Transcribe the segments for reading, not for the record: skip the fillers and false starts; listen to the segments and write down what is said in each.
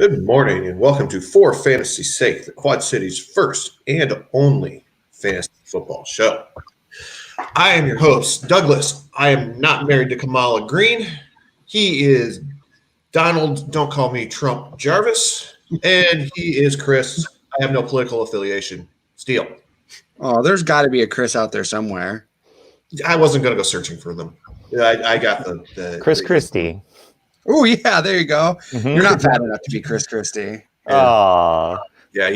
Good morning and welcome to For Fantasy's Sake, the Quad City's first and only fantasy football show. I am your host, Douglas. I am not married to Kamala Green. He is Donald, don't call me Trump Jarvis, and he is Chris. I have no political affiliation. Steele. Oh, there's got to be a Chris out there somewhere. I wasn't going to go searching for them. I got the Chris Christie. Oh, yeah, there you go. Mm-hmm. You're not fat enough to be Chris Christie. Oh. Yeah. All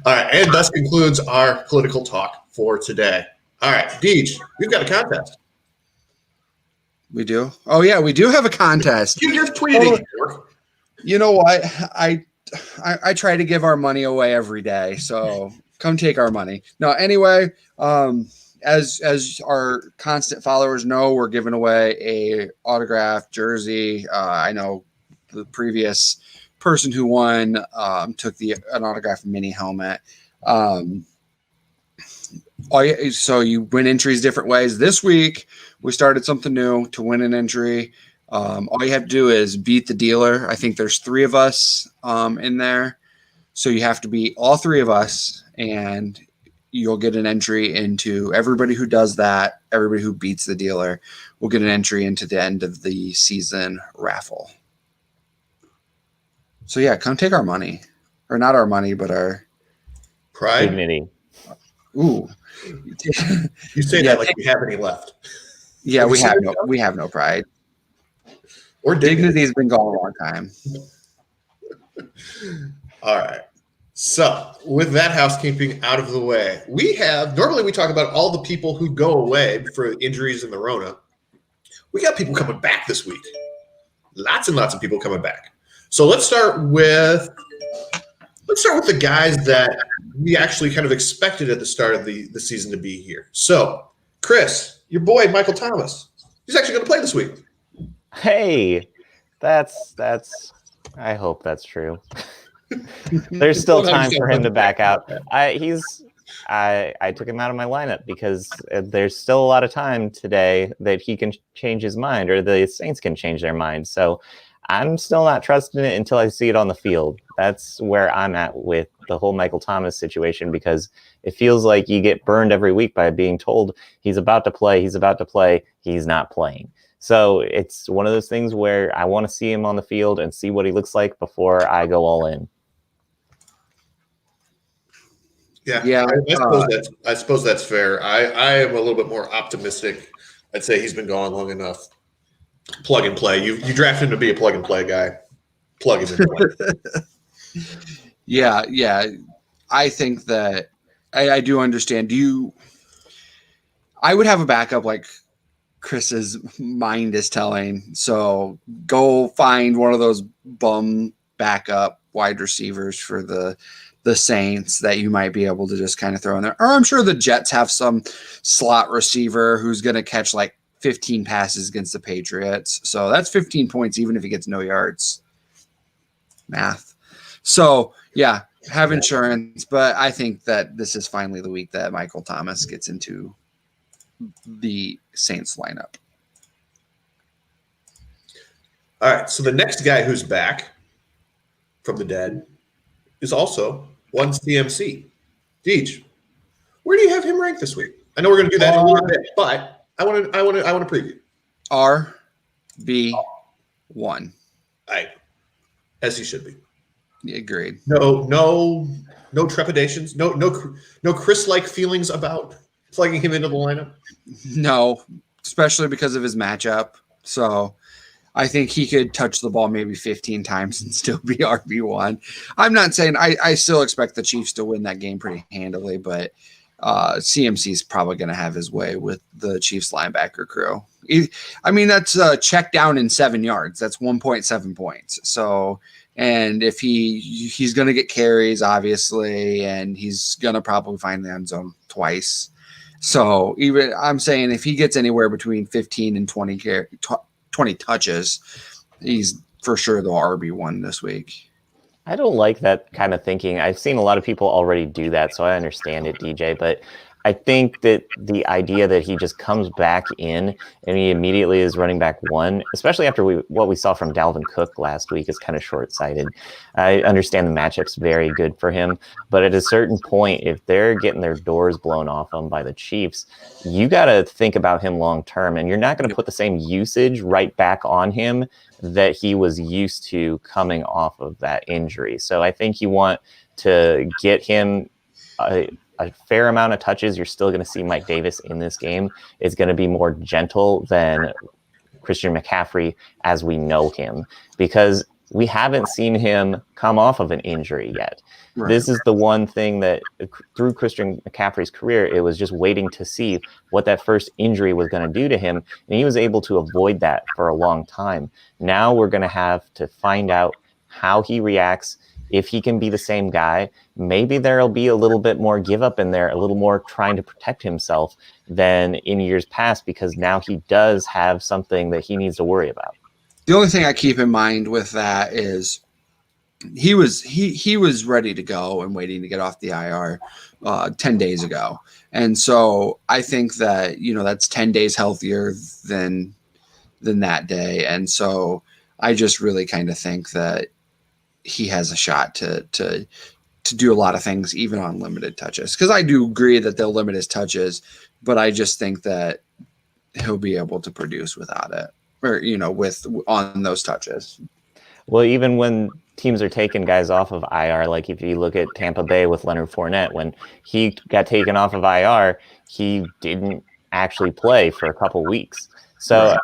right, and thus concludes our political talk for today. All right, Deej, we've got a contest. We do? Oh, yeah, we do have a contest. You just tweeted. You know what? I try to give our money away every day, so come take our money. No, anyway, as our constant followers know, we're giving away a autographed jersey. I know the previous person who won took an autographed mini helmet. So you win entries different ways. This week, we started something new to win an entry. All you have to do is beat the dealer. I think there's 3 of us in there. So you have to beat all 3 of us, and you'll get an entry into everybody who does that. Everybody who beats the dealer will get an entry into the end of the season raffle. So yeah, come take our money, or not our money, but our pride. Dignity. Ooh, you say that like we have any left. Yeah, we have no pride. Or dignity's been gone a long time. All right. So with that housekeeping out of the way, normally we talk about all the people who go away for injuries in the Rona. We got people coming back this week. Lots and lots of people coming back. So let's start with the guys that we actually kind of expected at the start of the season to be here. So, Chris, your boy Michael Thomas, he's actually going to play this week. Hey, that's. I hope that's true. There's still time for him to back out. I took him out of my lineup because there's still a lot of time today that he can change his mind, or the Saints can change their mind. So I'm still not trusting it until I see it on the field. That's where I'm at with the whole Michael Thomas situation, because it feels like you get burned every week by being told he's about to play, he's not playing. So it's one of those things where I want to see him on the field and see what he looks like before I go all in. Yeah. I suppose that's fair. I am a little bit more optimistic. I'd say he's been gone long enough. Plug and play. You draft him to be a plug and play guy. Plug him in. Yeah. I think that I do understand. I would have a backup like Chris's mind is telling. So go find one of those bum backup wide receivers for the Saints that you might be able to just kind of throw in there. Or I'm sure the Jets have some slot receiver who's going to catch like 15 passes against the Patriots. So that's 15 points, even if he gets no yards. Math. So yeah, have insurance, but I think that this is finally the week that Michael Thomas gets into the Saints lineup. All right. So the next guy who's back from the dead is also one CMC. Deej, where do you have him ranked this week? I know we're going to do that in a little bit, but I want to preview. RB1. As he should be. Agreed. No trepidations. No Chris-like feelings about plugging him into the lineup. No, especially because of his matchup. So I think he could touch the ball maybe 15 times and still be RB1. I'm not saying I still expect the Chiefs to win that game pretty handily, but CMC is probably going to have his way with the Chiefs linebacker crew. That's a check down in 7 yards. That's 1.7 points. So, and if he's going to get carries, obviously, and he's going to probably find the end zone twice. So even I'm saying if he gets anywhere between 15 and 20 touches, he's for sure the RB1 this week. I don't like that kind of thinking. I've seen a lot of people already do that, so I understand it, DJ. But I think that the idea that he just comes back in and he immediately is running back one, especially after what we saw from Dalvin Cook last week, is kind of short-sighted. I understand the matchup's very good for him, but at a certain point, if they're getting their doors blown off them by the Chiefs, you got to think about him long-term, and you're not going to put the same usage right back on him that he was used to coming off of that injury. So I think you want to get him a fair amount of touches. You're still going to see Mike Davis in this game. It's going to be more gentle than Christian McCaffrey as we know him, because we haven't seen him come off of an injury yet. Right. This is the one thing that through Christian McCaffrey's career, it was just waiting to see what that first injury was going to do to him. And he was able to avoid that for a long time. Now we're going to have to find out how he reacts. If he can be the same guy, maybe there'll be a little bit more give up in there, a little more trying to protect himself than in years past, because now he does have something that he needs to worry about. The only thing I keep in mind with that is he was ready to go and waiting to get off the IR 10 days ago. And so I think that, that's 10 days healthier than that day. And so I just really kind of think that he has a shot to do a lot of things, even on limited touches. Because I do agree that they'll limit his touches, but I just think that he'll be able to produce without it, or on those touches. Well, even when teams are taking guys off of IR, like if you look at Tampa Bay with Leonard Fournette, when he got taken off of IR, he didn't actually play for a couple weeks. So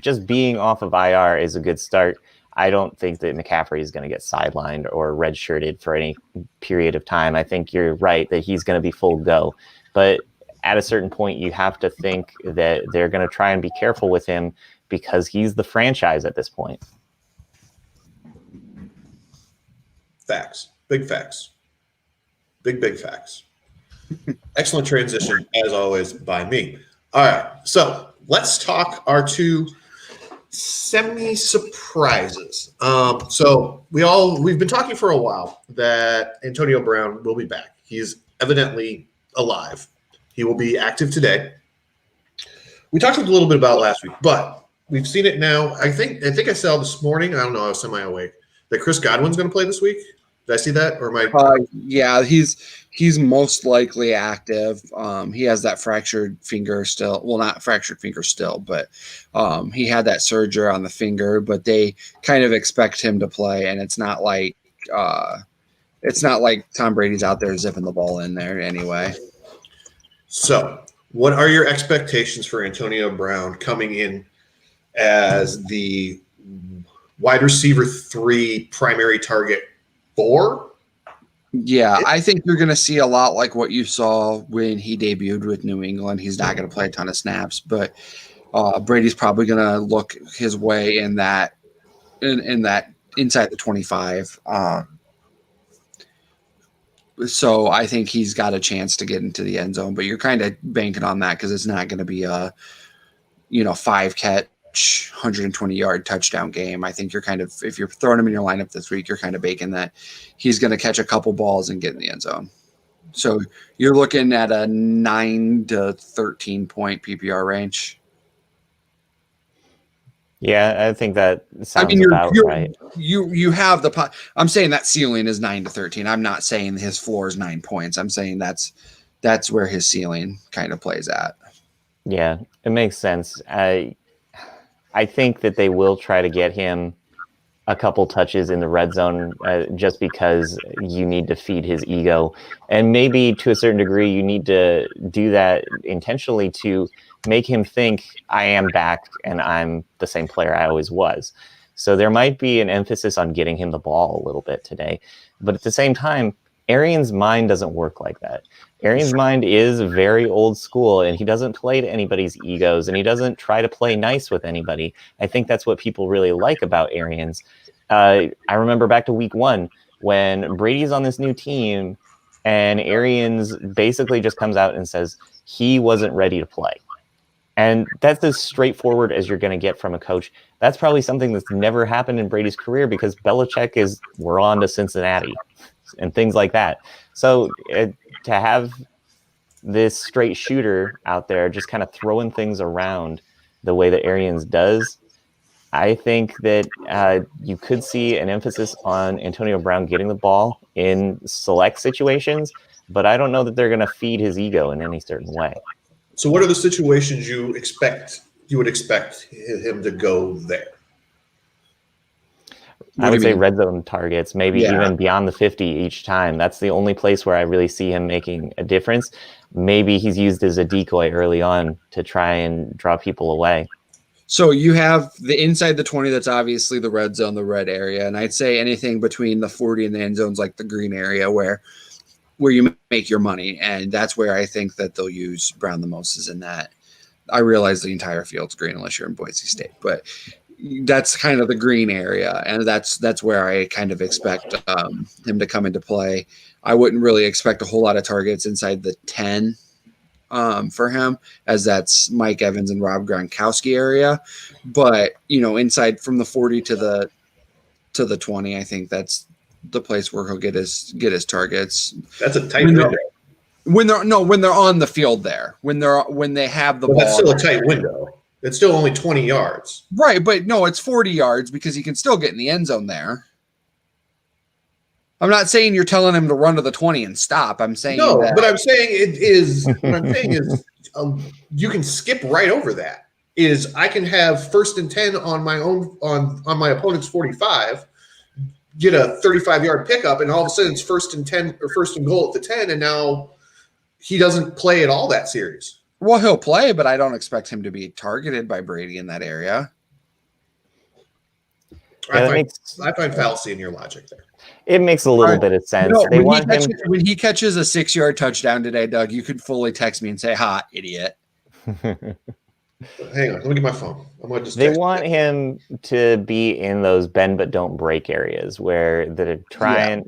just being off of IR is a good start. I don't think that McCaffrey is going to get sidelined or redshirted for any period of time. I think you're right that he's going to be full go. But at a certain point, you have to think that they're going to try and be careful with him because he's the franchise at this point. Facts. Big facts. Big facts. Excellent transition, as always, by me. All right. So let's talk our two semi-surprises. So we've been talking for a while that Antonio Brown will be back. He's evidently alive. He will be active today. We talked a little bit about it last week, but we've seen it now. I think I saw this morning. I don't know. I was semi-awake that Chris Godwin's going to play this week. Did I see that, or am I? Yeah, he's most likely active. He has that fractured finger still. Well, not fractured finger still, but he had that surgery on the finger. But they kind of expect him to play, and it's not like Tom Brady's out there zipping the ball in there anyway. So, what are your expectations for Antonio Brown coming in as the wide receiver 3 primary target 4? Yeah, I think you're going to see a lot like what you saw when he debuted with New England. He's not going to play a ton of snaps, but Brady's probably going to look his way in that inside the 25. So I think he's got a chance to get into the end zone, but you're kind of banking on that because it's not going to be a 5-catch 120-yard touchdown game. I think you're kind of, if you're throwing him in your lineup this week, you're kind of baking that he's going to catch a couple balls and get in the end zone. So you're looking at a 9 to 13 point PPR range. Yeah, I think that sounds about right. You have the I'm saying that ceiling is 9 to 13. I'm not saying his floor is 9 points. I'm saying that's where his ceiling kind of plays at. Yeah, it makes sense. I think that they will try to get him a couple touches in the red zone just because you need to feed his ego. And maybe to a certain degree, you need to do that intentionally to make him think I am back and I'm the same player I always was. So there might be an emphasis on getting him the ball a little bit today. But at the same time, Arians' mind doesn't work like that. Arians' mind is very old school, and he doesn't play to anybody's egos, and he doesn't try to play nice with anybody. I think that's what people really like about Arians. I remember back to week 1 when Brady's on this new team, and Arians basically just comes out and says he wasn't ready to play. And that's as straightforward as you're going to get from a coach. That's probably something that's never happened in Brady's career because Belichick we're on to Cincinnati and things like that. So to have this straight shooter out there just kind of throwing things around the way that Arians does, I think that you could see an emphasis on Antonio Brown getting the ball in select situations, but I don't know that they're going to feed his ego in any certain way. So what are the situations you would expect him to go there? I would say red zone targets, maybe even beyond the 50 each time. That's the only place where I really see him making a difference. Maybe he's used as a decoy early on to try and draw people away. So you have the inside the 20, that's obviously the red zone, the red area. And I'd say anything between the 40 and the end zone's like the green area where you make your money. And that's where I think that they'll use Brown the most, is in that. I realize the entire field's green unless you're in Boise State, but that's kind of the green area. And that's where I kind of expect him to come into play. I wouldn't really expect a whole lot of targets inside the 10 for him, as that's Mike Evans and Rob Gronkowski area. But, inside from the 40 to the 20, I think that's the place where he'll get his targets. That's a tight window. When they're on the field there, when they have the ball. That's still a tight window. It's still only 20 yards. Right, but no, it's 40 yards because he can still get in the end zone there. I'm not saying you're telling him to run to the 20 and stop. I'm saying but I'm saying you can skip right over that. Is I can have 1st and 10 on my own on my opponent's 45, get a 35-yard pickup, and all of a sudden it's 1st and 10 or 1st and goal at the 10, and now he doesn't play at all that series. Well, he'll play, but I don't expect him to be targeted by Brady in that area. I find fallacy in your logic there. It makes a little bit of sense. When he catches a 6-yard touchdown today, Doug, you could fully text me and say, "Ha, idiot." Hang on, let me get my phone. I'm going to just. They want him to be in those bend but don't break areas where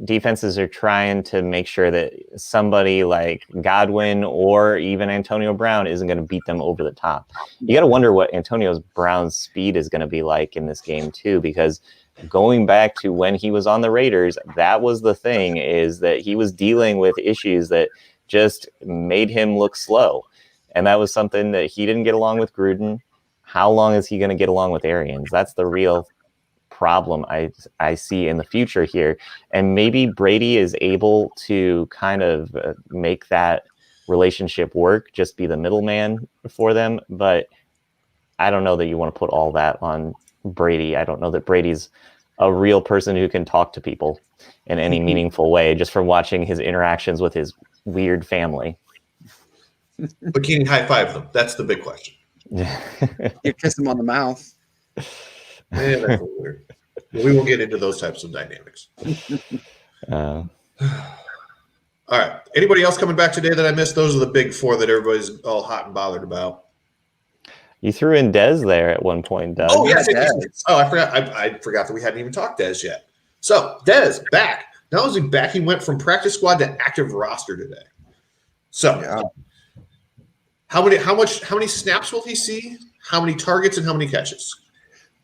defenses are trying to make sure that somebody like Godwin or even Antonio Brown isn't going to beat them over the top. You got to wonder what Antonio Brown's speed is going to be like in this game too, because going back to when he was on the Raiders, that was the thing, is that he was dealing with issues that just made him look slow. And that was something that he didn't get along with Gruden. How long is he going to get along with Arians? That's the real problem I see in the future here. And maybe Brady is able to kind of make that relationship work, just be the middleman for them. But I don't know that you want to put all that on Brady. I don't know that Brady's a real person who can talk to people in any meaningful way, just from watching his interactions with his weird family. But can he high-five them? That's the big question. You kiss him on the mouth. Man, that's weird. We won't get into those types of dynamics. All right. Anybody else coming back today that I missed? Those are the big 4 that everybody's all hot and bothered about. You threw in Dez there at one point, Doug. Oh, yes. I forgot. I forgot that we hadn't even talked Dez yet. So, Dez, back. Not only back, he went from practice squad to active roster today. So, How many snaps will he see? How many targets and how many catches?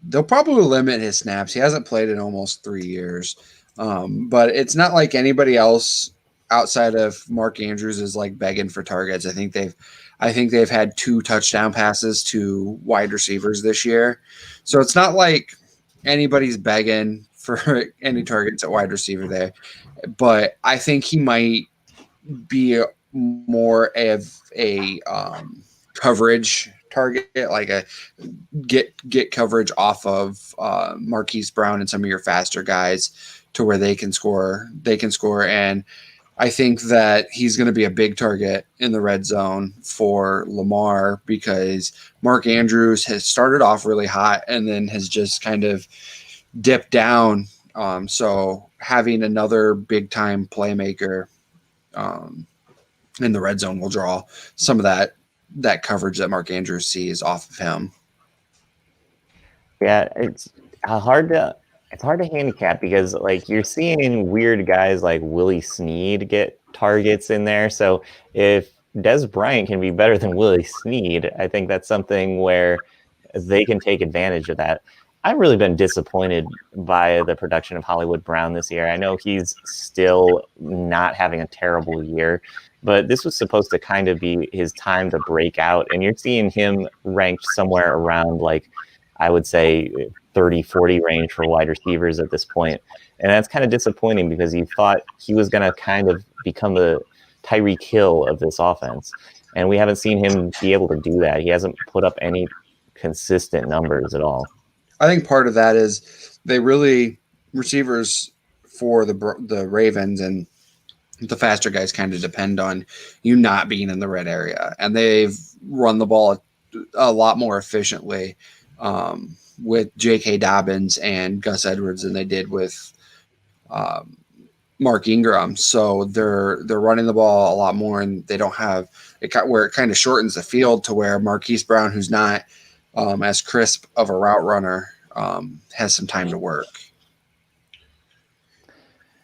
They'll probably limit his snaps. He hasn't played in almost 3 years. But it's not like anybody else outside of Mark Andrews is like begging for targets. I think they've had 2 touchdown passes to wide receivers this year. So it's not like anybody's begging for any targets at wide receiver there. But I think he might be more of a coverage target, like a get coverage off of Marquise Brown and some of your faster guys to where they can score. And I think that he's going to be a big target in the red zone for Lamar, because Mark Andrews has started off really hot and then has just kind of dipped down. So having another big time playmaker in the red zone will draw some of that coverage that Mark Andrews sees off of him. Yeah, it's hard to handicap, because like you're seeing weird guys like Willie Snead get targets in there. So if Des Bryant can be better than Willie Snead, I think that's something where they can take advantage of that. I've really been disappointed by the production of Hollywood Brown this year. I know he's still not having a terrible year, but this was supposed to kind of be his time to break out. And you're seeing him ranked somewhere around, like, I would say 30, 40 range for wide receivers at this point. And that's kind of disappointing because you thought he was going to kind of become the Tyreek Hill of this offense. And we haven't seen him be able to do that. He hasn't put up any consistent numbers at all. I think part of that is receivers for the Ravens and the faster guys kind of depend on you not being in the red area. And they've run the ball a lot more efficiently with J.K. Dobbins and Gus Edwards than they did with Mark Ingram. So they're running the ball a lot more, and they don't have it where it kind of shortens the field to where Marquise Brown, who's not as crisp of a route runner, has some time to work.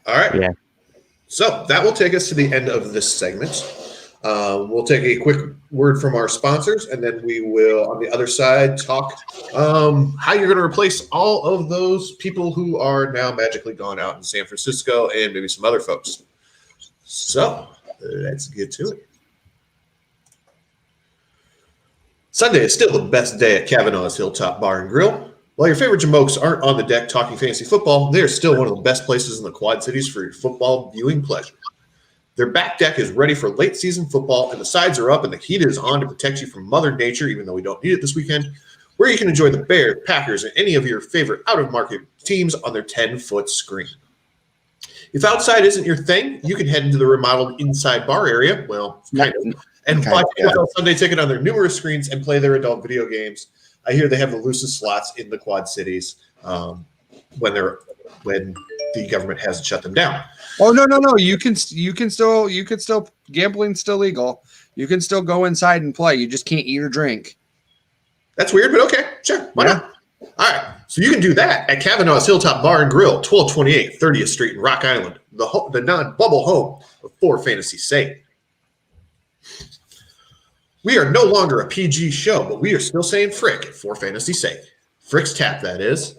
All right. Yeah. So that will take us to the end of this segment. We'll take a quick word from our sponsors, and then we will, on the other side, talk how you're going to replace all of those people who are now magically gone out in San Francisco and maybe some other folks. So let's get to it. Sunday is still the best day at Kavanaugh's Hilltop Bar and Grill. While your favorite jamokes aren't on the deck talking fantasy football, they are still one of the best places in the Quad Cities for your football viewing pleasure. Their back deck is ready for late season football, and the sides are up, and the heat is on to protect you from Mother Nature, even though we don't need it this weekend, where you can enjoy the Bears, Packers, and any of your favorite out-of-market teams on their 10-foot screen. If outside isn't your thing, you can head into the remodeled inside bar area, well, kind of, and watch NFL Sunday Ticket on their numerous screens and play their adult video games. I hear they have the loosest slots in the Quad Cities when the government hasn't shut them down. Oh no! You can still gambling's still legal. You can still go inside and play. You just can't eat or drink. That's weird, but okay, sure, why not? All right, so you can do that at Kavanaugh's Hilltop Bar and Grill, 1228 30th Street in Rock Island, the non-bubble home of For Fantasy's Sake. We are no longer a PG show, but we are still saying frick at For Fantasy's Sake. Frick's Tap, that is.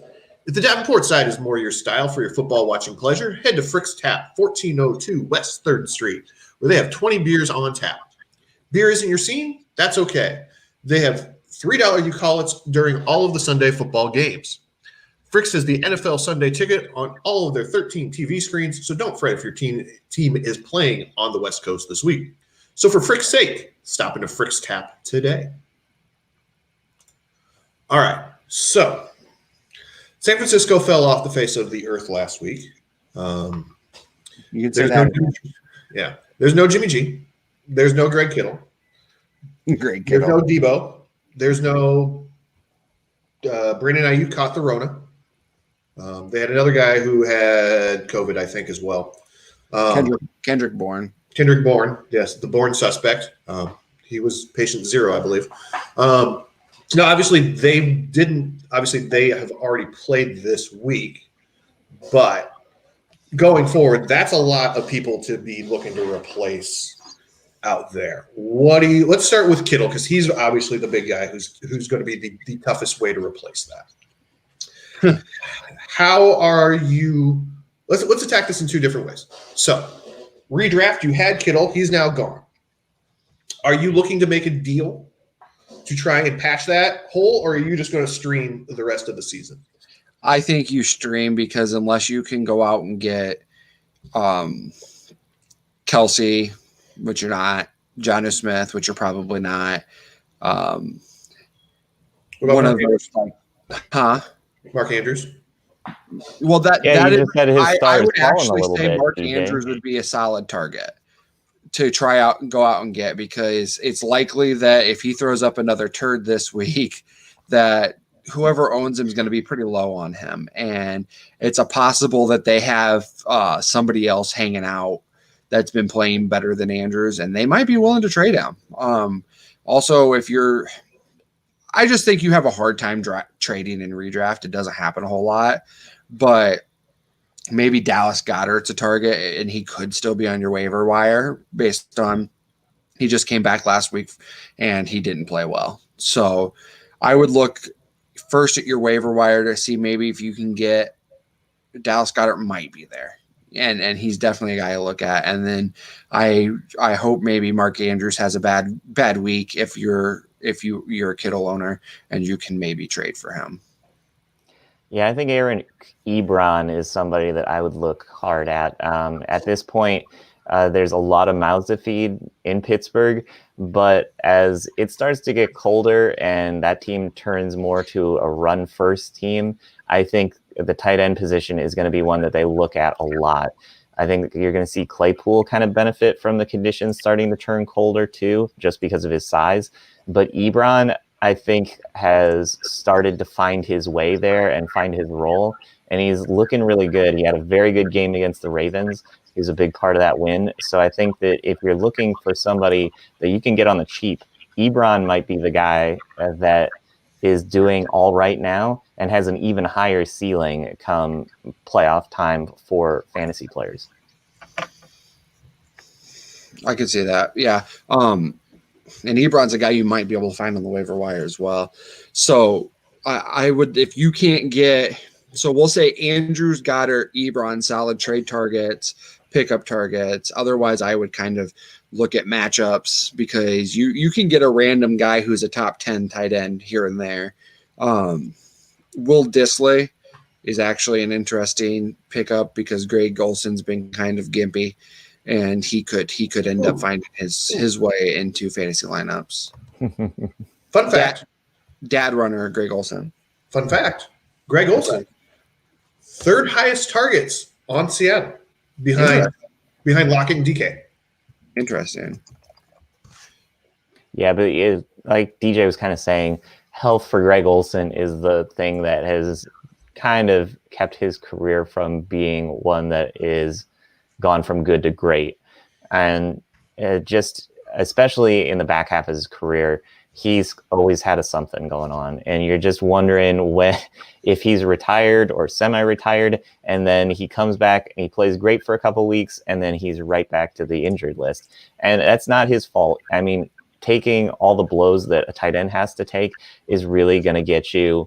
If the Davenport side is more your style for your football watching pleasure, head to Frick's Tap, 1402 West 3rd Street, where they have 20 beers on tap. Beer isn't your scene? That's okay. They have $3 you call it during all of the Sunday football games. Frick's has the NFL Sunday Ticket on all of their 13 TV screens, so don't fret if your team is playing on the West Coast this week. So for Frick's sake, stop into Frick's Tap today. All right, so San Francisco fell off the face of the earth last week. You can say that. There's no Jimmy G. There's no Greg Kittle. Greg Kittle. There's no Debo. There's no Brandon Ayuk caught the Rona. They had another guy who had COVID, I think, as well. Kendrick Bourne. Kendrick Bourne, yes, the Bourne suspect. He was patient 0, I believe. No, obviously they have already played this week, but going forward, that's a lot of people to be looking to replace out there. Let's start with Kittle, because he's obviously the big guy who's going to be the toughest way to replace that. How are you? Let's attack this in two different ways. So, redraft, you had Kittle, he's now gone. Are you looking to make a deal to try and patch that hole, or are you just going to stream the rest of the season? I think you stream, because unless you can go out and get Kelsey, which you're not, Jonnu Smith, which you're probably not, one of those, Mark Andrews. Well, I would actually say Mark DJ. Andrews would be a solid target to try out and go out and get, because it's likely that if he throws up another turd this week, that whoever owns him is going to be pretty low on him. And it's a possible that they have somebody else hanging out that's been playing better than Andrews, and they might be willing to trade him. Also, I just think you have a hard time trading in redraft. It doesn't happen a whole lot, but maybe Dallas Goedert's a target, and he could still be on your waiver wire based on he just came back last week and he didn't play well. So I would look first at your waiver wire to see maybe if you can get Dallas Goedert might be there. and he's definitely a guy to look at. And then I hope maybe Mark Andrews has a bad week if you're a Kittle owner and you can maybe trade for him. Yeah, I think Aaron Ebron is somebody that I would look hard at. At this point, there's a lot of mouths to feed in Pittsburgh, but as it starts to get colder and that team turns more to a run-first team, I think the tight end position is going to be one that they look at a lot. I think you're going to see Claypool kind of benefit from the conditions starting to turn colder too, just because of his size. But Ebron, I think, has started to find his way there and find his role, and he's looking really good. He had a very good game against the Ravens. He was a big part of that win. So I think that if you're looking for somebody that you can get on the cheap, Ebron might be the guy that is doing all right now and has an even higher ceiling come playoff time for fantasy players. I could see that. Yeah. And Ebron's a guy you might be able to find on the waiver wire as well. So I would, if you can't get, so we'll say Andrews, Goddard, Ebron, solid trade targets, pickup targets. Otherwise, I would kind of look at matchups because you can get a random guy who's a top 10 tight end here and there. Will Disley is actually an interesting pickup because Greg Olson's been kind of gimpy, and he could end up finding his way into fantasy lineups. Fun fact. Dad runner Greg Olson. Fun fact. Greg Olson, third highest targets on Seattle behind Lockett and DK. Interesting. Yeah, but like DJ was kind of saying, health for Greg Olson is the thing that has kind of kept his career from being one that is gone from good to great. And just especially in the back half of his career, he's always had something going on, and you're just wondering if he's retired or semi-retired, and then he comes back and he plays great for a couple weeks, and then he's right back to the injured list. And that's not his fault. I mean, taking all the blows that a tight end has to take is really going to get you.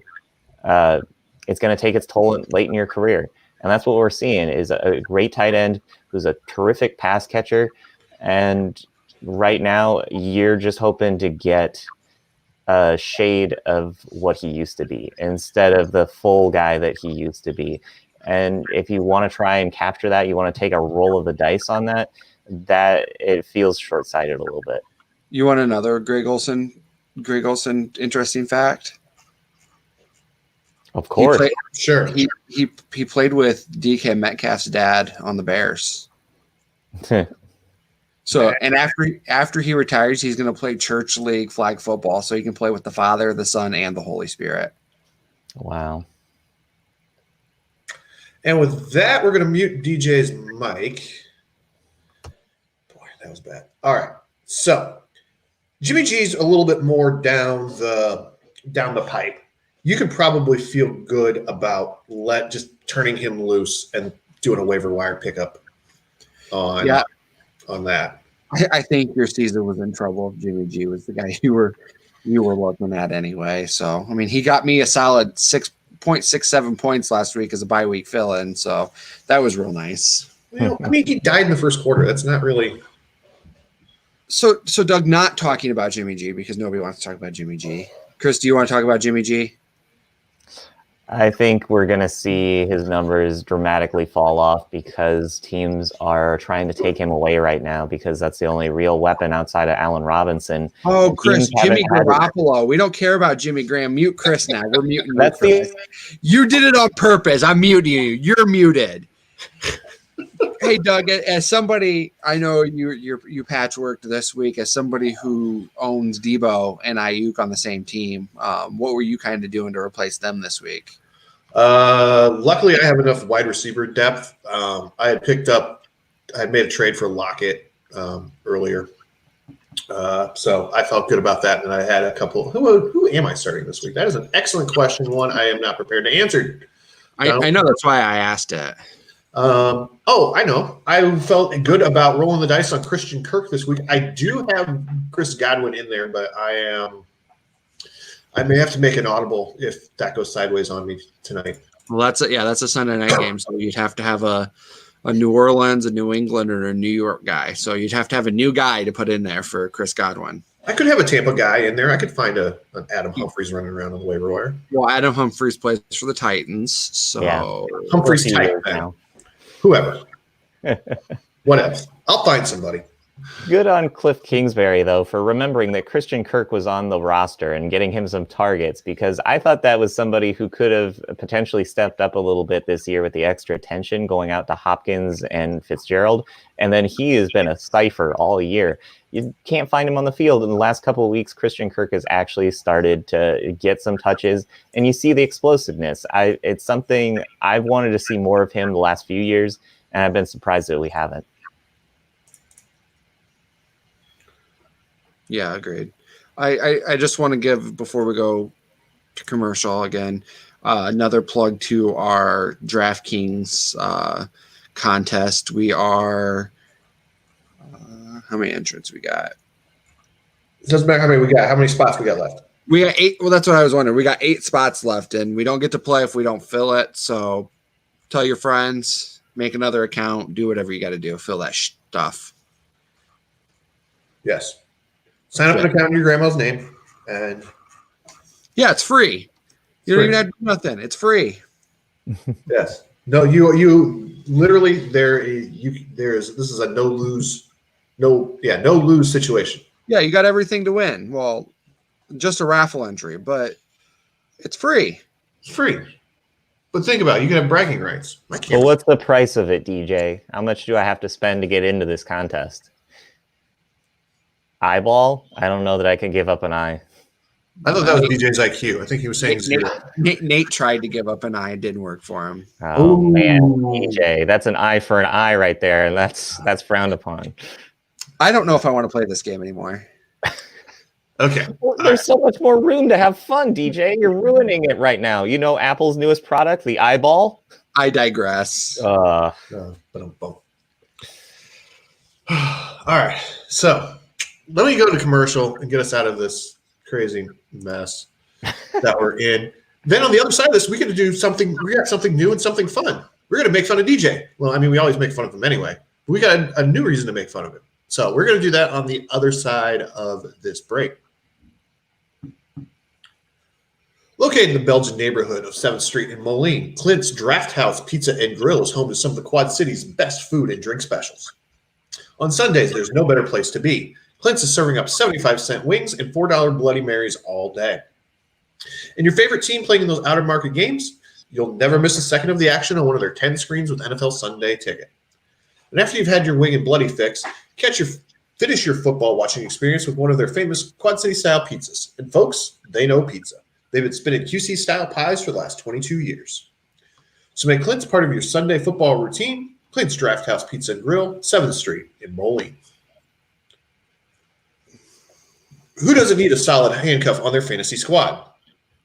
It's going to take its toll late in your career, and that's what we're seeing is a great tight end who's a terrific pass catcher, and right now you're just hoping to get a shade of what he used to be instead of the full guy that he used to be. And if you want to try and capture that, you want to take a roll of the dice on that it feels short-sighted a little bit. You want another Greg Olson interesting fact? Of course. Sure. He played with DK Metcalf's dad on the Bears. So, and after he retires, he's going to play church league flag football, so he can play with the Father, the Son, and the Holy Spirit. Wow. And with that, we're going to mute DJ's mic. Boy, that was bad. All right. So, Jimmy G's a little bit more down the pipe. You could probably feel good about just turning him loose and doing a waiver wire pickup on that. I think your season was in trouble if Jimmy G was the guy you were looking at anyway. So, I mean, he got me a solid 6.67 points last week as a bye week fill-in, so that was real nice. Well, I mean, he died in the first quarter. That's not really. So Doug, not talking about Jimmy G because nobody wants to talk about Jimmy G. Chris, do you want to talk about Jimmy G? I think we're going to see his numbers dramatically fall off because teams are trying to take him away right now because that's the only real weapon outside of Allen Robinson. Oh, Chris, Jimmy Garoppolo. We don't care about Jimmy Graham. Mute Chris now. We're muting that's Chris. You did it on purpose. I'm muting you. You're muted. Hey, Doug, as somebody, I know you patchworked this week, as somebody who owns Debo and Ayuk on the same team, what were you kind of doing to replace them this week? Luckily, I have enough wide receiver depth. I had made a trade for Lockett earlier. So I felt good about that. And I had a couple. Who am I starting this week? That is an excellent question. One I am not prepared to answer. I know, that's why I asked it. I know. I felt good about rolling the dice on Christian Kirk this week. I do have Chris Godwin in there, but I may have to make an audible if that goes sideways on me tonight. Well, that's a Sunday night game, so you'd have to have a a New Orleans, a New England, or a New York guy. So you'd have to have a new guy to put in there for Chris Godwin. I could have a Tampa guy in there. I could find an Adam Humphries running around on the waiver wire. Well, Adam Humphries plays for the Titans, so Humphries type now. Whoever. Whatever. I'll find somebody. Good on Cliff Kingsbury, though, for remembering that Christian Kirk was on the roster and getting him some targets, because I thought that was somebody who could have potentially stepped up a little bit this year with the extra attention going out to Hopkins and Fitzgerald. And then he has been a cipher all year. You can't find him on the field. In the last couple of weeks, Christian Kirk has actually started to get some touches, and you see the explosiveness. It's something I've wanted to see more of him the last few years, and I've been surprised that we haven't. Yeah, agreed. I just want to give, before we go to commercial again, another plug to our DraftKings contest. We are, how many entrants we got? It doesn't matter how many we got. How many spots we got left? We got 8. Well, that's what I was wondering. We got 8 spots left, and we don't get to play if we don't fill it. So tell your friends, make another account, do whatever you got to do. Fill that stuff. Yes. Sign up an account in your grandma's name, and yeah, it's free. You don't even have to do nothing. It's free. Yes. No, you literally this is a no lose situation. Yeah, you got everything to win. Well, just a raffle entry, but it's free. It's free. But think about it, you can have bragging rights. Well, what's the price of it, DJ? How much do I have to spend to get into this contest? Eyeball? I don't know that I can give up an eye. I thought that was DJ's IQ. I think he was saying Nate tried to give up an eye. It didn't work for him. Oh, man, DJ. That's an eye for an eye right there, and that's frowned upon. I don't know if I want to play this game anymore. Okay. Well, there's so much more room to have fun, DJ. You're ruining it right now. You know Apple's newest product, the eyeball? I digress. All right. So let me go to commercial and get us out of this crazy mess that we're in. Then on the other side of this, we got to do something. We got something new and something fun. We're going to make fun of DJ. Well, I mean, we always make fun of him anyway. But we got a new reason to make fun of him. So we're going to do that on the other side of this break. Located in the Belgian neighborhood of 7th Street in Moline, Clint's Drafthouse Pizza and Grill is home to some of the Quad City's best food and drink specials. On Sundays, there's no better place to be. Clint's is serving up 75-cent wings and $4 Bloody Marys all day. And your favorite team playing in those out-of-market games? You'll never miss a second of the action on one of their 10 screens with NFL Sunday Ticket. And after you've had your wing and bloody fix, finish your football watching experience with one of their famous Quad City-style pizzas. And folks, they know pizza. They've been spinning QC-style pies for the last 22 years. So make Clint's part of your Sunday football routine. Clint's Drafthouse Pizza and Grill, 7th Street in Moline. Who doesn't need a solid handcuff on their fantasy squad?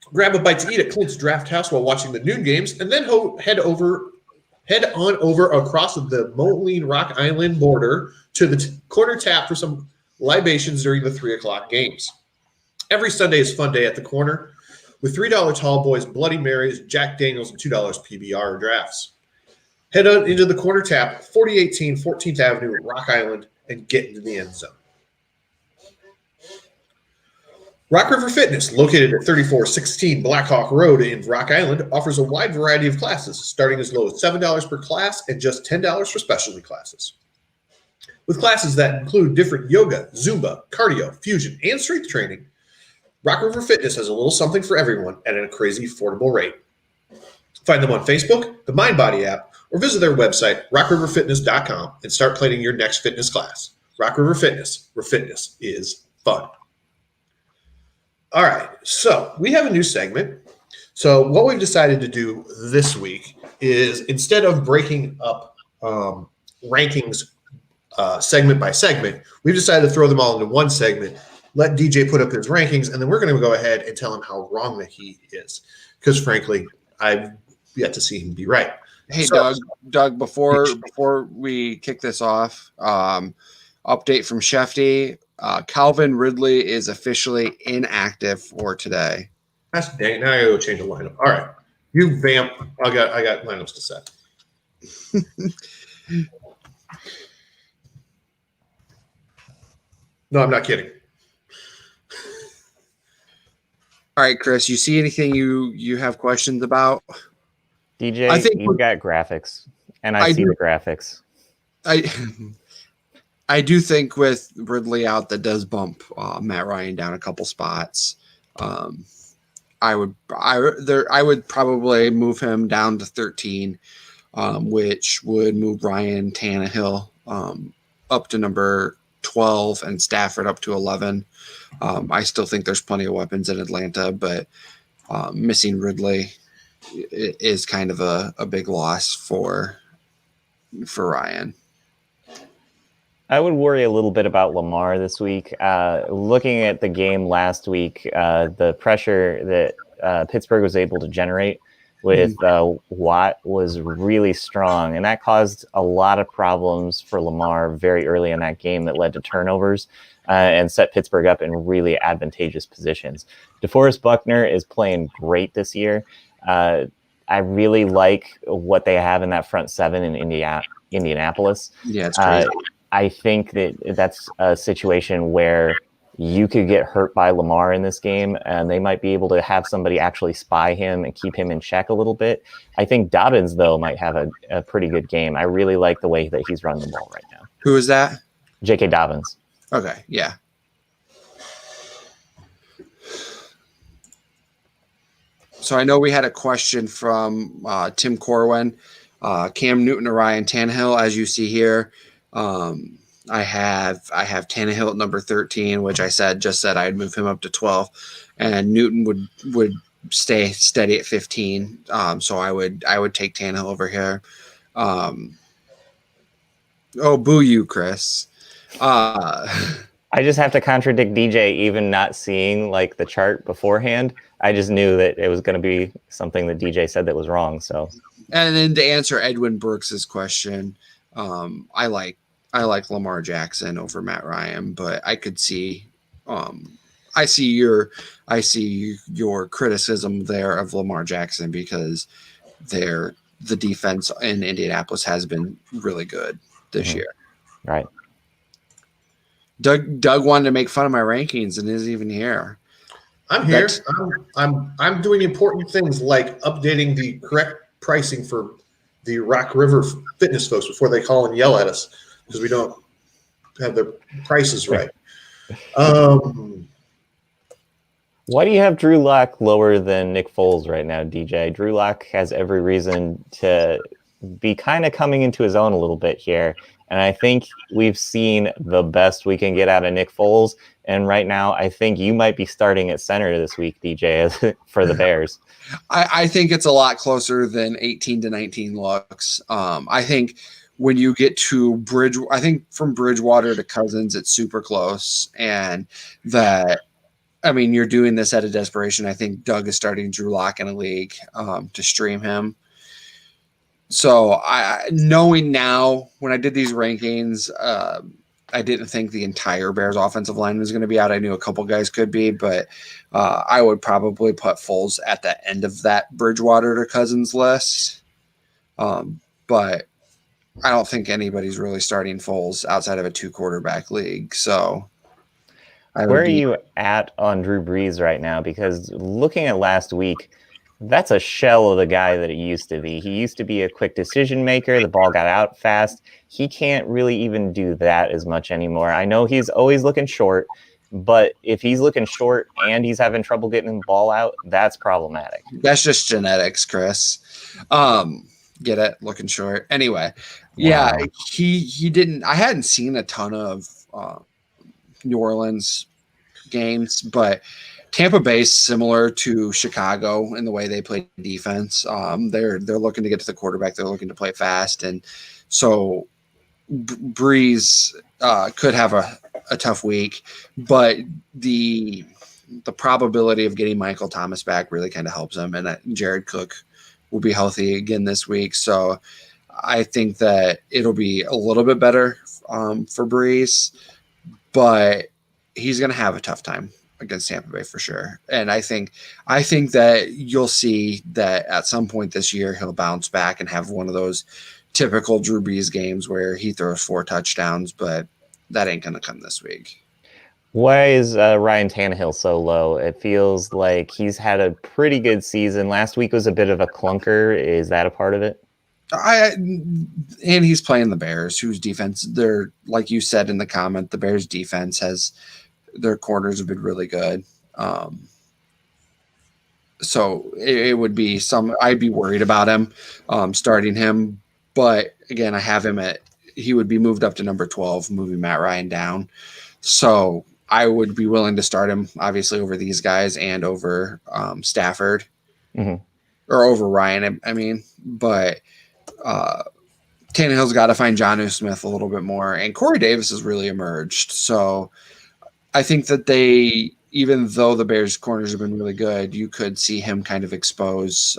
Grab a bite to eat at Clint's Drafthouse while watching the noon games, and then head on over across the Moline Rock Island border to the corner tap for some libations during the 3 o'clock games. Every Sunday is fun day at the corner with $3 Tall Boys, Bloody Marys, Jack Daniels, and $2 PBR drafts. Head on into the corner tap, 4018 14th Avenue, Rock Island, and get into the end zone. Rock River Fitness, located at 3416 Blackhawk Road in Rock Island, offers a wide variety of classes, starting as low as $7 per class and just $10 for specialty classes. With classes that include different yoga, Zumba, cardio, fusion, and strength training, Rock River Fitness has a little something for everyone at a crazy affordable rate. Find them on Facebook, the MindBody app, or visit their website, rockriverfitness.com, and start planning your next fitness class. Rock River Fitness, where fitness is fun. All right, so we have a new segment. So what we've decided to do this week is, instead of breaking up rankings segment by segment, we've decided to throw them all into one segment, let DJ put up his rankings, and then we're going to go ahead and tell him how wrong that he is. Because frankly, I've yet to see him be right. Hey, Doug, before we kick this off, update from Shefty. Calvin Ridley is officially inactive for today. That's dang. Now I gotta go change the lineup. All right, you vamp. I got lineups to set. No, I'm not kidding. All right, Chris, you see anything you have questions about? DJ, I think you've got graphics, and I see the graphics. I do think with Ridley out, that does bump Matt Ryan down a couple spots. I would probably move him down to 13, which would move Ryan Tannehill up to number 12 and Stafford up to 11. I still think there's plenty of weapons in Atlanta, but missing Ridley is kind of a big loss for Ryan. I would worry a little bit about Lamar this week. Looking at the game last week, the pressure that Pittsburgh was able to generate with Watt was really strong, and that caused a lot of problems for Lamar very early in that game that led to turnovers and set Pittsburgh up in really advantageous positions. DeForest Buckner is playing great this year. I really like what they have in that front seven in Indianapolis. Yeah, it's crazy. I think that's a situation where you could get hurt by Lamar in this game, and they might be able to have somebody actually spy him and keep him in check a little bit. I think Dobbins, though, might have a pretty good game. I really like the way that he's running the ball right now. Who is that? J.K. Dobbins. Okay, yeah. So I know we had a question from Tim Corwin. Cam Newton or Ryan Tannehill, as you see here. I have Tannehill at number 13, which I just said I'd move him up to 12, and Newton would stay steady at 15. So I would take Tannehill over here. Oh, boo you, Chris. I just have to contradict DJ, even not seeing like the chart beforehand. I just knew that it was going to be something that DJ said that was wrong. So, and then to answer Edwin Brooks's question, I like Lamar Jackson over Matt Ryan, but I could see, I see your criticism there of Lamar Jackson because the defense in Indianapolis has been really good this year. Right. Doug wanted to make fun of my rankings and isn't even here. I'm here. I'm doing important things like updating the correct pricing for the Rock River fitness folks before they call and yell at us because we don't have the prices right. Why do you have Drew Lock lower than Nick Foles right now, DJ? Drew Lock has every reason to be kind of coming into his own a little bit here. And I think we've seen the best we can get out of Nick Foles. And right now, I think you might be starting at center this week, DJ, for the Bears. I think it's a lot closer than 18 to 19 looks. I think when you get to I think from Bridgewater to Cousins, it's super close. And you're doing this out of desperation. I think Doug is starting Drew Lock in a league to stream him. So knowing now, when I did these rankings, I didn't think the entire Bears offensive line was going to be out. I knew a couple guys could be, but I would probably put Foles at the end of that Bridgewater to Cousins list. But I don't think anybody's really starting Foles outside of a 2-quarterback league. So where are you at on Drew Brees right now? Because looking at last week, that's a shell of the guy that he used to be. He used to be a quick decision maker. The ball got out fast. He can't really even do that as much anymore. I know he's always looking short, but if he's looking short and he's having trouble getting the ball out, that's problematic. That's just genetics, Chris. Get it? Looking short. Anyway, yeah, he didn't. I hadn't seen a ton of New Orleans games, but Tampa Bay's similar to Chicago in the way they play defense. They're looking to get to the quarterback. They're looking to play fast, and so Breeze could have a tough week. But the probability of getting Michael Thomas back really kind of helps him, and Jared Cook will be healthy again this week. So I think that it'll be a little bit better for Breeze, but he's going to have a tough time against Tampa Bay for sure. And I think that you'll see that at some point this year, he'll bounce back and have one of those typical Drew Brees games where he throws 4 touchdowns, but that ain't going to come this week. Why is Ryan Tannehill so low? It feels like he's had a pretty good season. Last week was a bit of a clunker. Is that a part of it? And he's playing the Bears, whose defense, they're, like you said in the comment, the Bears defense has, their corners have been really good. So it would be I'd be worried about him, starting him. But again, I have him he would be moved up to number 12, moving Matt Ryan down. So I would be willing to start him, obviously, over these guys and over Stafford, or over Ryan, I mean. But Tannehill's got to find Jonnu Smith a little bit more. And Corey Davis has really emerged. So I think that even though the Bears' corners have been really good, you could see him kind of expose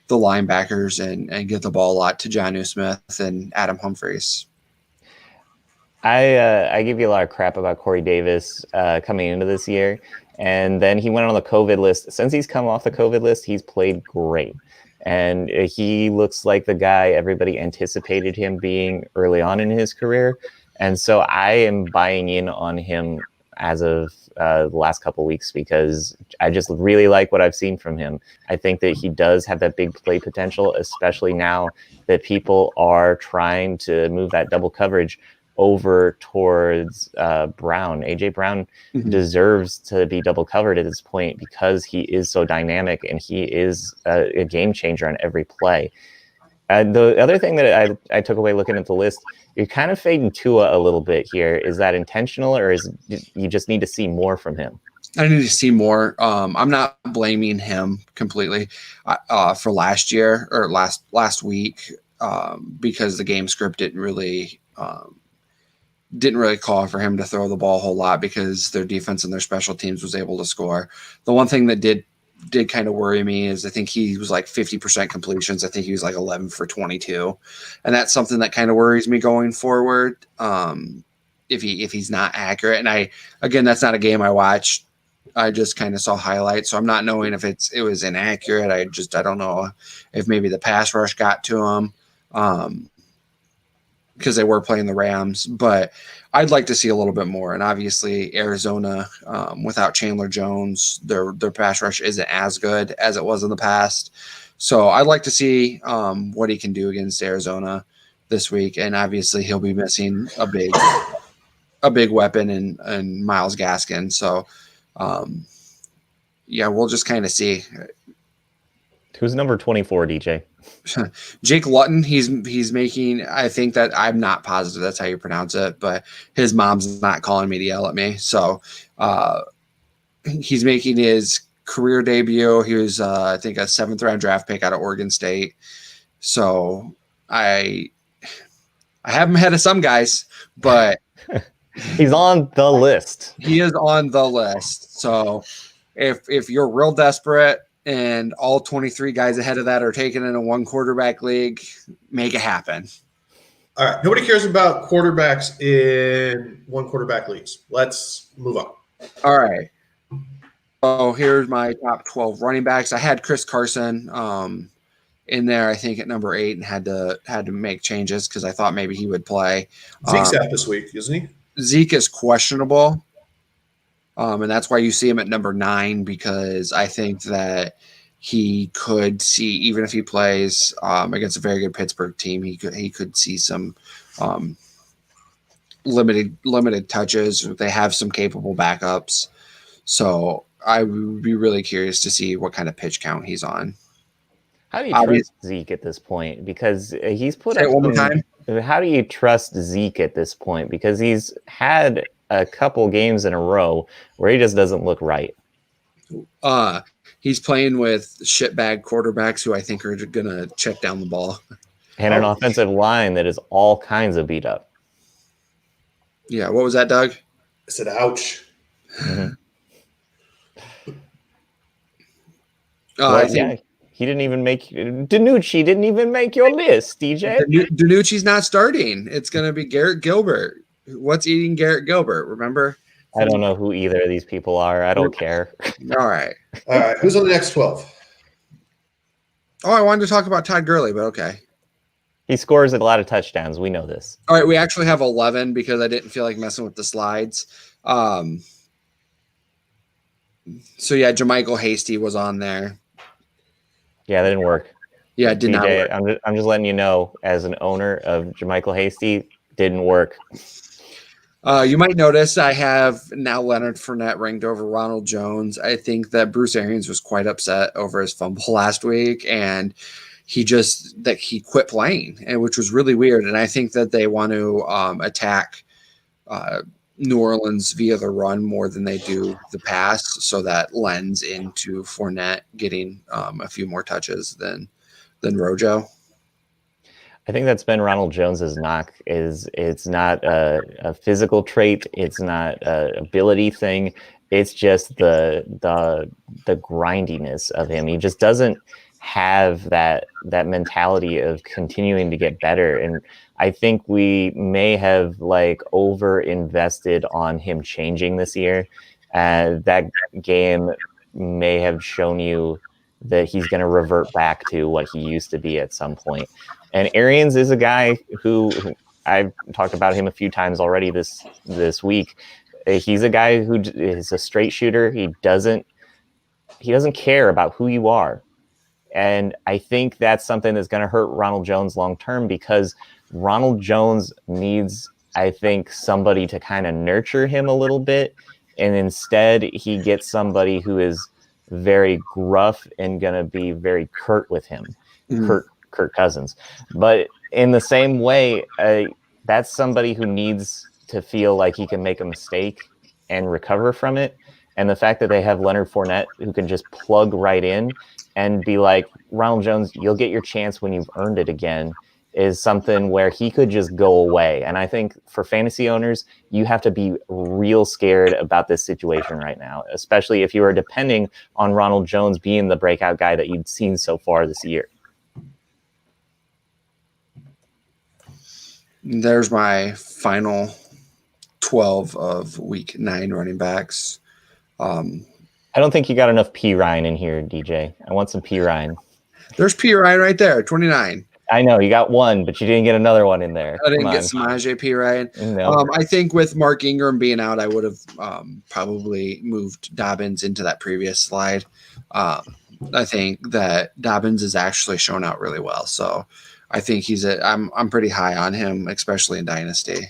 the linebackers and get the ball a lot to Jonnu Smith and Adam Humphries. I give you a lot of crap about Corey Davis coming into this year, and then he went on the COVID list. Since he's come off the COVID list, he's played great, and he looks like the guy everybody anticipated him being early on in his career. And so I am buying in on him as of the last couple of weeks because I just really like what I've seen from him. I think that he does have that big play potential, especially now that people are trying to move that double coverage over towards Brown. AJ Brown deserves to be double covered at this point because he is so dynamic and he is a game changer on every play. The other thing that I took away looking at the list, you're kind of fading Tua a little bit here. Is that intentional, or is you just need to see more from him? I need to see more. I'm not blaming him completely for last year or last week because the game script didn't really call for him to throw the ball a whole lot because their defense and their special teams was able to score. The one thing that did kind of worry me is I think he was like 50% completions. I think he was like 11 for 22. And that's something that kind of worries me going forward. If he's not accurate. And again, that's not a game I watched. I just kind of saw highlights. So I'm not knowing if it was inaccurate. I don't know if maybe the pass rush got to him. Because they were playing the Rams, but I'd like to see a little bit more. And obviously Arizona, without Chandler Jones, their pass rush isn't as good as it was in the past. So I'd like to see what he can do against Arizona this week. And obviously he'll be missing a big weapon in Myles Gaskin. So we'll just kind of see. Who's number 24, DJ? Jake Luton, he's making, I think that I'm not positive that's how you pronounce it, but his mom's not calling me to yell at me. So he's making his career debut. He was, I think, a 7th round draft pick out of Oregon State. So I have him ahead of some guys, but he's on the list. He is on the list. So if you're real desperate, and all 23 guys ahead of that are taken in a 1 quarterback league, make it happen. All right. Nobody cares about quarterbacks in 1 quarterback leagues. Let's move on. All right. So here's my top 12 running backs. I had Chris Carson in there, I think, at number 8 and had to make changes because I thought maybe he would play. Zeke's out this week, isn't he? Zeke is questionable. And that's why you see him at number 9, because I think that he could see, even if he plays against a very good Pittsburgh team, he could see some limited touches. They have some capable backups. So I would be really curious to see what kind of pitch count he's on. How do you trust Zeke at this point? Because he's put up one more time. How do you trust Zeke at this point? Because he's had a couple games in a row where he just doesn't look right. He's playing with shitbag quarterbacks who I think are going to check down the ball. And an offensive line that is all kinds of beat up. Yeah. What was that, Doug? I said, ouch. Mm-hmm. I think he didn't even make DiNucci didn't even make your list, DJ. DiNucci's not starting. It's going to be Garrett Gilbert. What's eating Garrett Gilbert? Remember? I don't know who either of these people are. I don't care. All right. Who's on the next 12? Oh, I wanted to talk about Todd Gurley, but okay. He scores a lot of touchdowns. We know this. All right, we actually have 11 because I didn't feel like messing with the slides. So yeah, Jermichael Hasty was on there. Yeah, that didn't work. Yeah, it did not work. I'm just letting you know, as an owner of Jermichael Hasty, didn't work. You might notice I have now Leonard Fournette ranked over Ronald Jones. I think that Bruce Arians was quite upset over his fumble last week, and he quit playing, and which was really weird. And I think that they want to attack New Orleans via the run more than they do the pass, so that lends into Fournette getting a few more touches than Rojo. I think that's been Ronald Jones's knock. It's not a physical trait. It's not an ability thing. It's just the grindiness of him. He just doesn't have that mentality of continuing to get better. And I think we may have over invested on him changing this year. That game may have shown you that he's going to revert back to what he used to be at some point. And Arians is a guy who I've talked about him a few times already this week. He's a guy who is a straight shooter. He doesn't care about who you are. And I think that's something that's going to hurt Ronald Jones long term, because Ronald Jones needs, I think, somebody to kind of nurture him a little bit. And instead, he gets somebody who is very gruff and going to be very curt with him. Kirk Cousins. But in the same way, that's somebody who needs to feel like he can make a mistake and recover from it. And the fact that they have Leonard Fournette who can just plug right in and be like, Ronald Jones, you'll get your chance when you've earned it again, is something where he could just go away. And I think for fantasy owners, you have to be real scared about this situation right now, especially if you are depending on Ronald Jones being the breakout guy that you've seen so far this year. There's my final 12 of week 9 running backs. I don't think you got enough P. Ryan in here, DJ. I want some P. Ryan. There's P. Ryan right there, 29. I know you got one, but you didn't get another one in there. I didn't get Samaje P. Ryan. No. I think with Mark Ingram being out, I would have probably moved Dobbins into that previous slide. I think that Dobbins has actually shown out really well, so I think I'm pretty high on him, especially in Dynasty.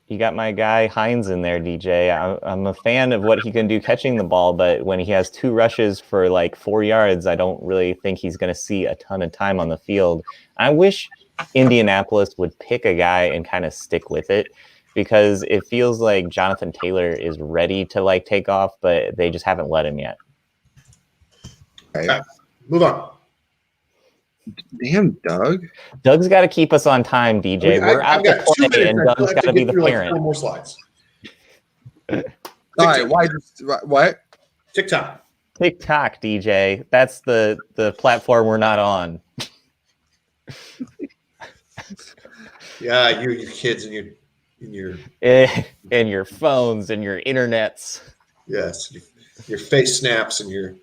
You got my guy Hines in there, DJ. I'm a fan of what he can do catching the ball, but when he has 2 rushes for 4 yards, I don't really think he's going to see a ton of time on the field. I wish Indianapolis would pick a guy and kind of stick with it, because it feels like Jonathan Taylor is ready to take off, but they just haven't let him yet. Okay, move on. Damn, Doug. Doug's got to keep us on time, DJ. We're out to play, and Doug's got to be the parent. 4 more slides. All right, what? TikTok. TikTok, DJ. That's the platform we're not on. Yeah, your kids and your and your phones and your internets. Yes, your face snaps and your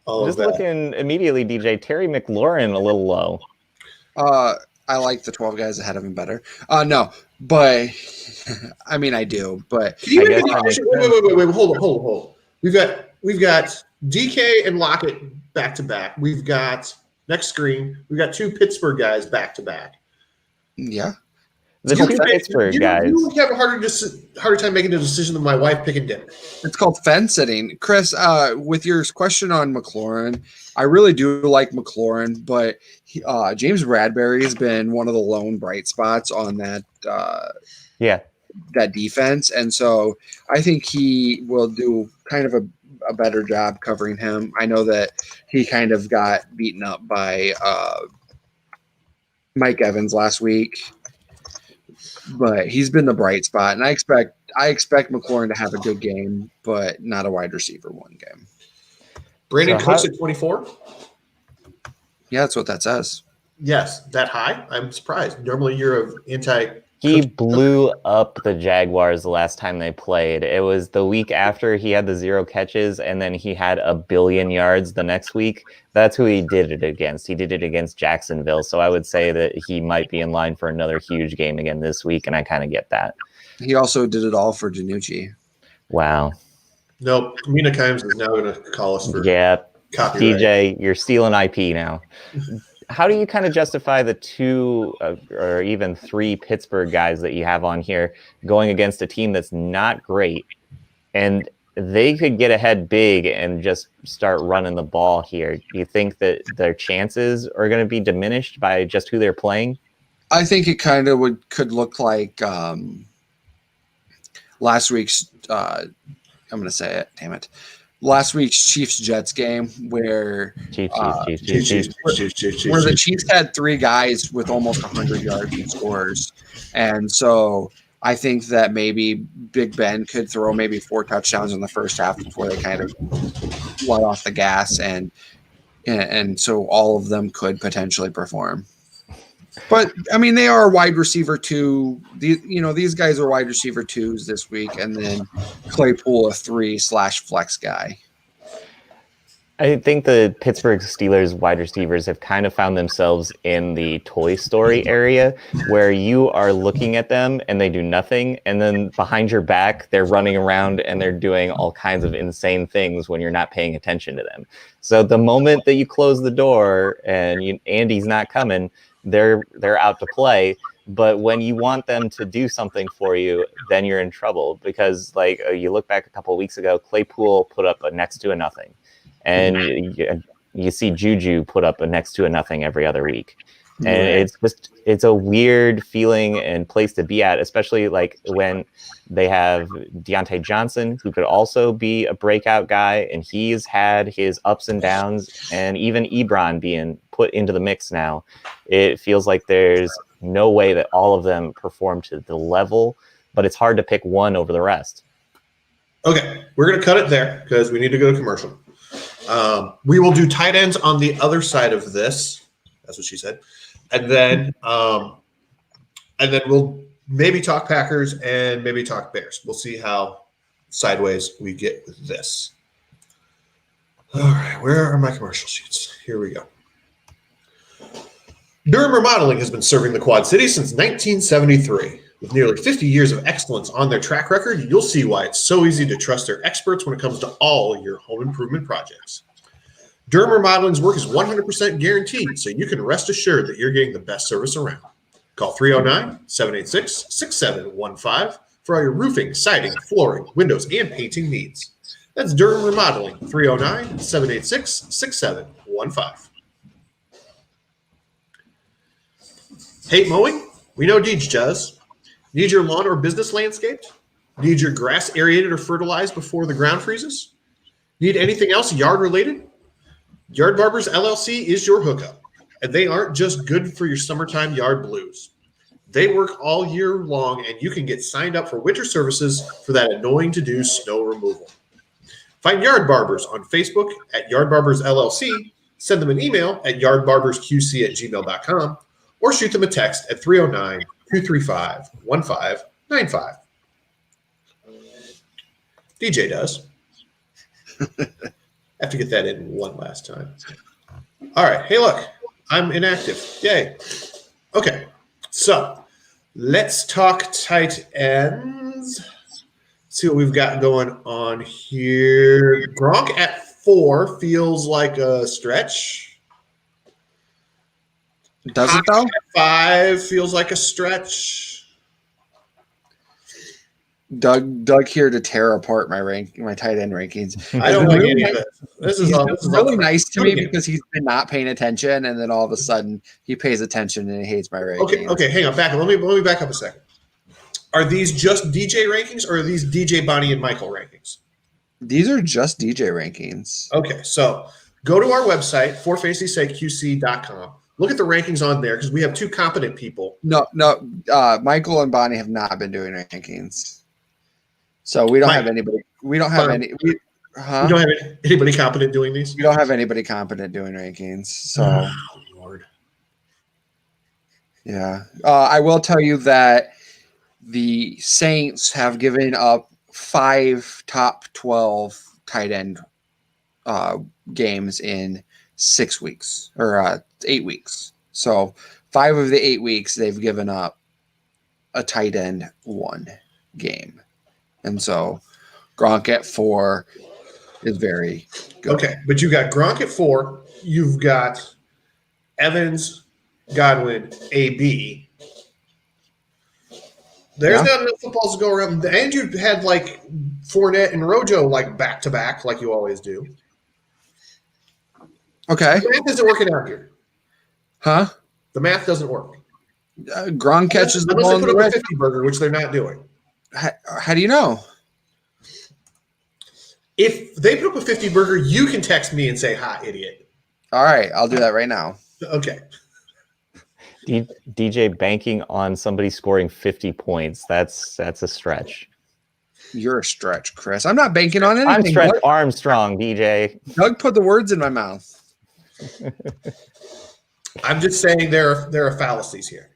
all Just of that. looking immediately, DJ, Terry McLaurin a little low. I like the 12 guys ahead of him better. No, but I mean I do, but Can you wait, hold on. We've got DK and Lockett back to back. We've got next screen. We've got 2 Pittsburgh guys back to back. Yeah. The 2 Pittsburgh guys. You have a harder time making a decision than my wife picking dinner. It's called fence sitting. Chris, with your question on McLaurin, I really do like McLaurin, but James Bradbury has been one of the lone bright spots on that that defense. And so I think he will do kind of a better job covering him. I know that he kind of got beaten up by Mike Evans last week, but he's been the bright spot, and I expect McLaurin to have a good game, but not a wide receiver 1 game. Brandon Cooks at 24. Yeah, that's what that says. Yes, that high. I'm surprised. Normally, you're an anti He blew up the Jaguars the last time they played. It was the week after he had the 0 catches, and then he had 1 billion yards the next week. That's who he did it against. He did it against Jacksonville. So I would say that he might be in line for another huge game again this week, and I kind of get that. He also did it all for Danucci. Wow. Nope. Mina Kimes is now going to call us for copyright. DJ, you're stealing IP now. How do you kind of justify the 2 or even 3 Pittsburgh guys that you have on here going against a team that's not great, and they could get ahead big and just start running the ball here? Do you think that their chances are going to be diminished by just who they're playing? I think it kind of could look like last week's I'm going to say it, damn it. Last week's Chiefs-Jets game where the Chiefs had 3 guys with almost 100 yards and scores. And so I think that maybe Big Ben could throw maybe 4 touchdowns in the first half before they kind of let off the gas. And so all of them could potentially perform. But, I mean, they are wide receiver 2. These guys are wide receiver 2s this week, and then Claypool a 3/flex guy. I think the Pittsburgh Steelers wide receivers have kind of found themselves in the Toy Story area where you are looking at them and they do nothing. And then behind your back, they're running around and they're doing all kinds of insane things when you're not paying attention to them. So the moment that you close the door and Andy's not coming, they're out to play. But when you want them to do something for you, then you're in trouble because you look back a couple of weeks ago, Claypool put up a next to a nothing. And you see Juju put up a next to a nothing every other week. And it's a weird feeling and place to be at, especially when they have Deontay Johnson, who could also be a breakout guy. And he's had his ups and downs, and even Ebron being put into the mix now. It feels like there's no way that all of them perform to the level, but it's hard to pick one over the rest. Okay, we're going to cut it there because we need to go to commercial. We will do tight ends on the other side of this. That's what she said. And then we'll maybe talk Packers and maybe talk Bears. We'll see how sideways we get with this. All right, where are my commercial sheets? Here we go. Durham Remodeling has been serving the Quad Cities since 1973. With nearly 50 years of excellence on their track record, you'll see why it's so easy to trust their experts when it comes to all your home improvement projects. Durham Remodeling's work is 100% guaranteed, so you can rest assured that you're getting the best service around. Call 309-786-6715 for all your roofing, siding, flooring, windows, and painting needs. That's Durham Remodeling, 309-786-6715. Hate mowing? We know Deej does. Need your lawn or business landscaped? Need your grass aerated or fertilized before the ground freezes? Need anything else yard related? Yard Barbers LLC is your hookup, and they aren't just good for your summertime yard blues. They work all year long, and you can get signed up for winter services for that annoying to-do snow removal. Find Yard Barbers on Facebook at Yard Barbers LLC, send them an email at yardbarbersqc@gmail.com, or shoot them a text at 309-235-1595. DJ does. Have to get that in one last time. All right. Hey, look, I'm inactive. Yay. Okay. So let's talk tight ends. See what we've got going on here. Gronk at 4 feels like a stretch. Does it though? 5 feels like a stretch. Doug here to tear apart my tight end rankings. I don't like any of it. This is really nice to me because he's been not paying attention, and then all of a sudden he pays attention and he hates my rankings. Okay, hang on, back up. Let me back up a second. Are these just DJ rankings, or are these DJ, Bonnie, and Michael rankings? These are just DJ rankings. Okay, so go to our website, forfantasysakeqc.com. Look at the rankings on there because we have 2 competent people. No, Michael and Bonnie have not been doing rankings. So we don't have anybody. We don't have any. We don't have anybody competent doing these. We don't have anybody competent doing rankings. So, oh, Lord. Yeah, I will tell you that the Saints have given up 5 top 12 tight end games in 6 weeks or 8 weeks. So 5 of the 8 weeks they've given up a tight end 1 game. And so Gronk at 4 is very good. Okay, but you got Gronk at 4. You've got Evans, Godwin, AB. There's not enough footballs to go around. And you had like Fournette and Rojo like back to back, like you always do. Okay. The math isn't working out here. Huh? The math doesn't work. Gronk catches the Unless ball they in put the up a red. 50 burger, which they're not doing. How do you know? If they put up a 50 burger, you can text me and say, "Hi, idiot." All right, I'll do that right now. Okay. DJ banking on somebody scoring 50 points. That's a stretch. You're a stretch, Chris. I'm not banking on anything. I'm Stretch Doug. Armstrong, DJ. Doug put the words in my mouth. I'm just saying there are fallacies here.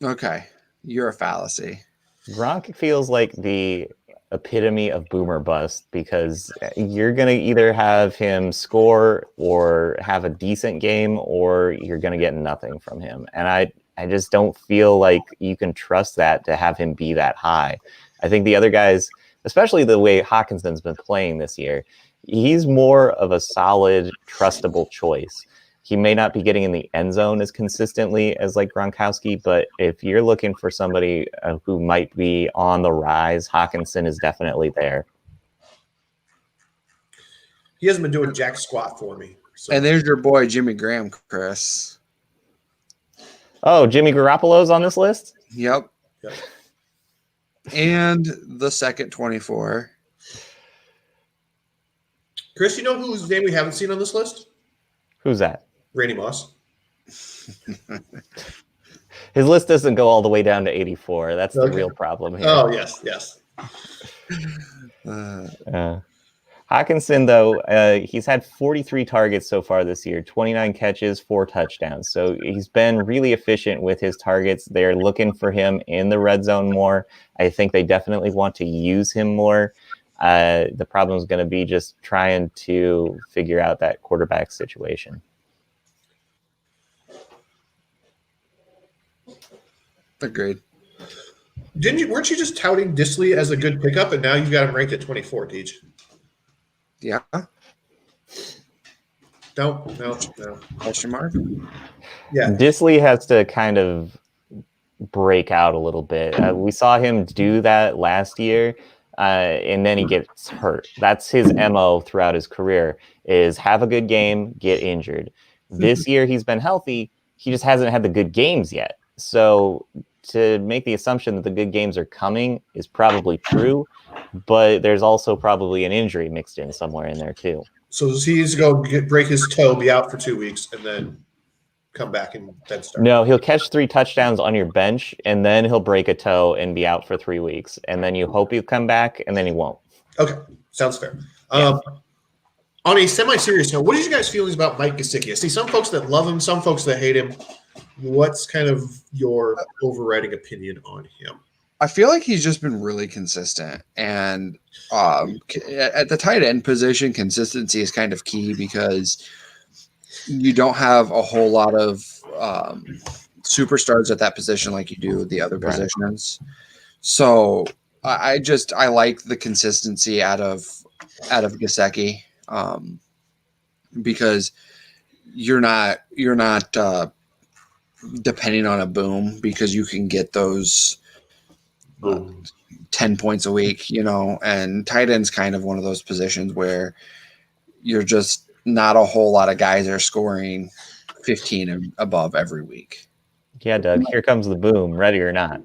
Okay, you're a fallacy. Gronk feels like the epitome of boomer bust because you're going to either have him score or have a decent game or you're going to get nothing from him. And I just don't feel like you can trust that to have him be that high. I think the other guys, especially the way Hawkinson's been playing this year, he's more of a solid, trustable choice. He may not be getting in the end zone as consistently as like Gronkowski, but if you're looking for somebody who might be on the rise, Hawkinson is definitely there. He hasn't been doing jack squat for me. So. And there's your boy Jimmy Graham, Chris. Oh, Jimmy Garoppolo's on this list? Yep. And the second 24. Chris, you know whose name we haven't seen on this list? Who's that? Randy Moss. His list doesn't go all the way down to 84. That's the real problem here. Oh, yes. Hawkinson, though, he's had 43 targets so far this year, 29 catches, 4 touchdowns. So he's been really efficient with his targets. They're looking for him in the red zone more. I think they definitely want to use him more. The problem is going to be just trying to figure out that quarterback situation. Agreed. Weren't you just touting Disley as a good pickup, and now you've got him ranked at 24, Deej? Yeah. No. Question mark? Yeah. Disley has to kind of break out a little bit. We saw him do that last year, and then he gets hurt. That's his MO throughout his career, is have a good game, get injured. This year he's been healthy. He just hasn't had the good games yet. So to make the assumption that the good games are coming is probably true, but there's also probably an injury mixed in somewhere in there too. So he's going to break his toe, be out for 2 weeks, and then come back and then start? No, he'll catch 3 touchdowns on your bench, and then he'll break a toe and be out for 3 weeks. And then you hope he'll come back, and then he won't. Okay, sounds fair. Yeah. On a semi-serious note, what is your guys' feelings about Mike Gesicki? I see some folks that love him, some folks that hate him. What's kind of your overriding opinion on him? I feel like he's just been really consistent. And at the tight end position, consistency is kind of key because you don't have a whole lot of superstars at that position like you do the other positions. So I like the consistency out of Gesicki because you're not depending on a boom because you can get those 10 points a week, and tight end's kind of one of those positions where you're just not a whole lot of guys are scoring 15 and above every week. Yeah, Doug, here comes the boom, ready or not.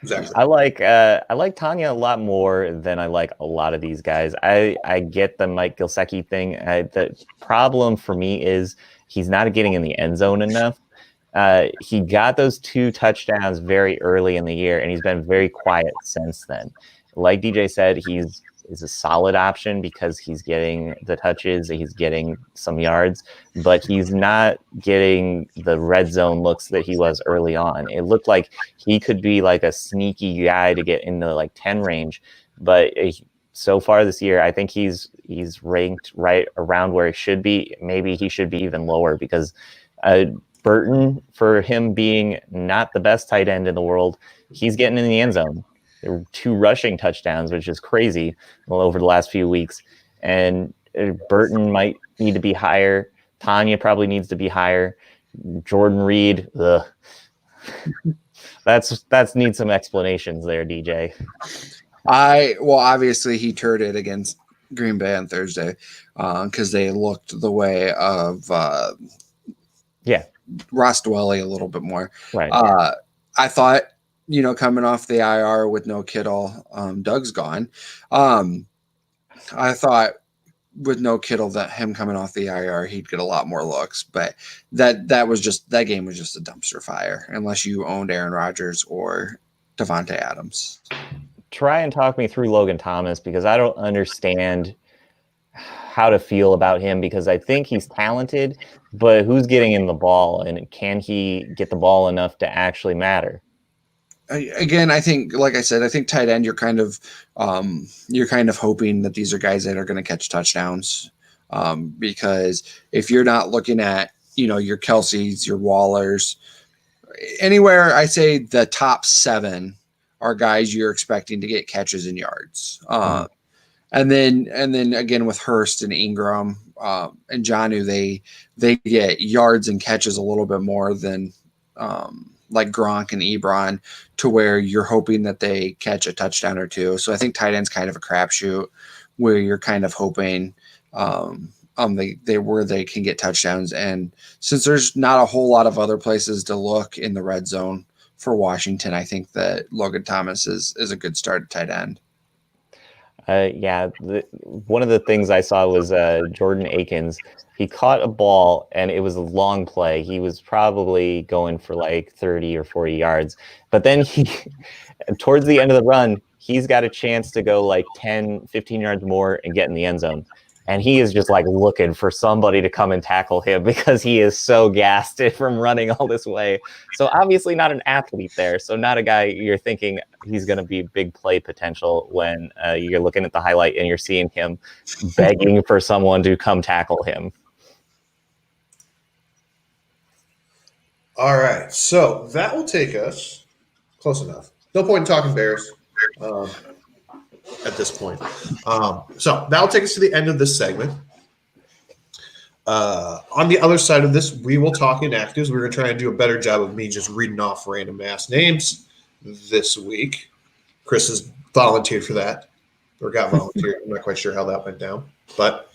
Exactly. I like Tanya a lot more than I like a lot of these guys. I get the Mike Gesicki thing. The problem for me is he's not getting in the end zone enough. He got those 2 touchdowns very early in the year, and he's been very quiet since then. Like DJ said, he's a solid option because he's getting the touches, he's getting some yards, but he's not getting the red zone looks that he was early on. It looked like he could be like a sneaky guy to get into like 10 range, but so far this year, I think he's ranked right around where he should be. Maybe he should be even lower because Burton, for him being not the best tight end in the world, he's getting in the end zone. There were 2 rushing touchdowns, which is crazy over the last few weeks. And Burton might need to be higher. Tanya probably needs to be higher. Jordan Reed, that's needs some explanations there, DJ. Obviously he turned against Green Bay on Thursday because they looked the way of Ross Dwelly a little bit more. Right. I thought, coming off the IR with no Kittle, Doug's gone. I thought with no Kittle that him coming off the IR, he'd get a lot more looks, but that game was just a dumpster fire unless you owned Aaron Rodgers or Devontae Adams. Try and talk me through Logan Thomas because I don't understand how to feel about him because I think he's talented, but who's getting him the ball and can he get the ball enough to actually matter? Again, I think, like I said, I think tight end, you're kind of hoping that these are guys that are going to catch touchdowns because if you're not looking at, your Kelce's, your Wallers, anywhere, I say the top 7 are guys you're expecting to get catches and yards. And then again with Hurst and Ingram and Jonnu, they get yards and catches a little bit more than like Gronk and Ebron, to where you're hoping that they catch a touchdown or 2. So I think tight end's kind of a crapshoot where you're kind of hoping where they can get touchdowns. And since there's not a whole lot of other places to look in the red zone for Washington, I think that Logan Thomas is a good start at tight end. One of the things I saw was Jordan Akins. He caught a ball, and it was a long play. He was probably going for like 30 or 40 yards. But then towards the end of the run, he's got a chance to go like 10, 15 yards more and get in the end zone. And he is just like looking for somebody to come and tackle him because he is so gassed from running all this way. So obviously not an athlete there. So not a guy you're thinking he's going to be big play potential when you're looking at the highlight and you're seeing him begging for someone to come tackle him. All right. So that will take us close enough. No point in talking Bears. At this point. So that'll take us to the end of this segment. On the other side of this, we will talk inactives. We're going to try and do a better job of me just reading off random ass names this week. Chris has volunteered for that, or got volunteered. I'm not quite sure how that went down, but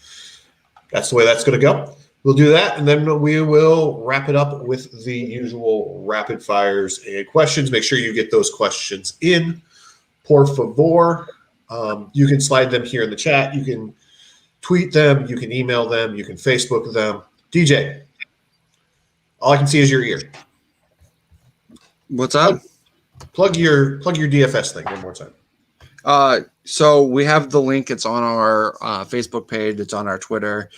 that's the way that's going to go. We'll do that, and then we will wrap it up with the usual rapid fires and questions. Make sure you get those questions in. Por favor. You can slide them here in the chat. You can tweet them. You can email them. You can Facebook them. DJ, all I can see is your ear. What's up? Plug your DFS thing one more time. So we have the link. It's on our Facebook page. It's on our Twitter.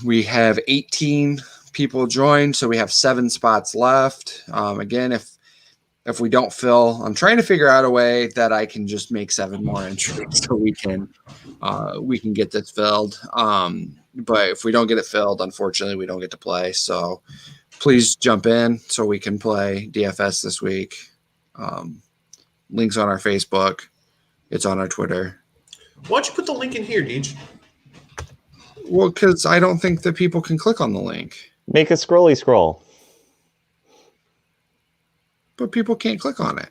We have 18 people joined, so we have 7 spots left. Again, if we don't fill, I'm trying to figure out a way that I can just make 7 more entries so we can get this filled. But if we don't get it filled, unfortunately, we don't get to play. So please jump in so we can play DFS this week. Links on our Facebook. It's on our Twitter. Why don't you put the link in here, Deej? Well, because I don't think that people can click on the link. Make a scrolly scroll. But people can't click on it.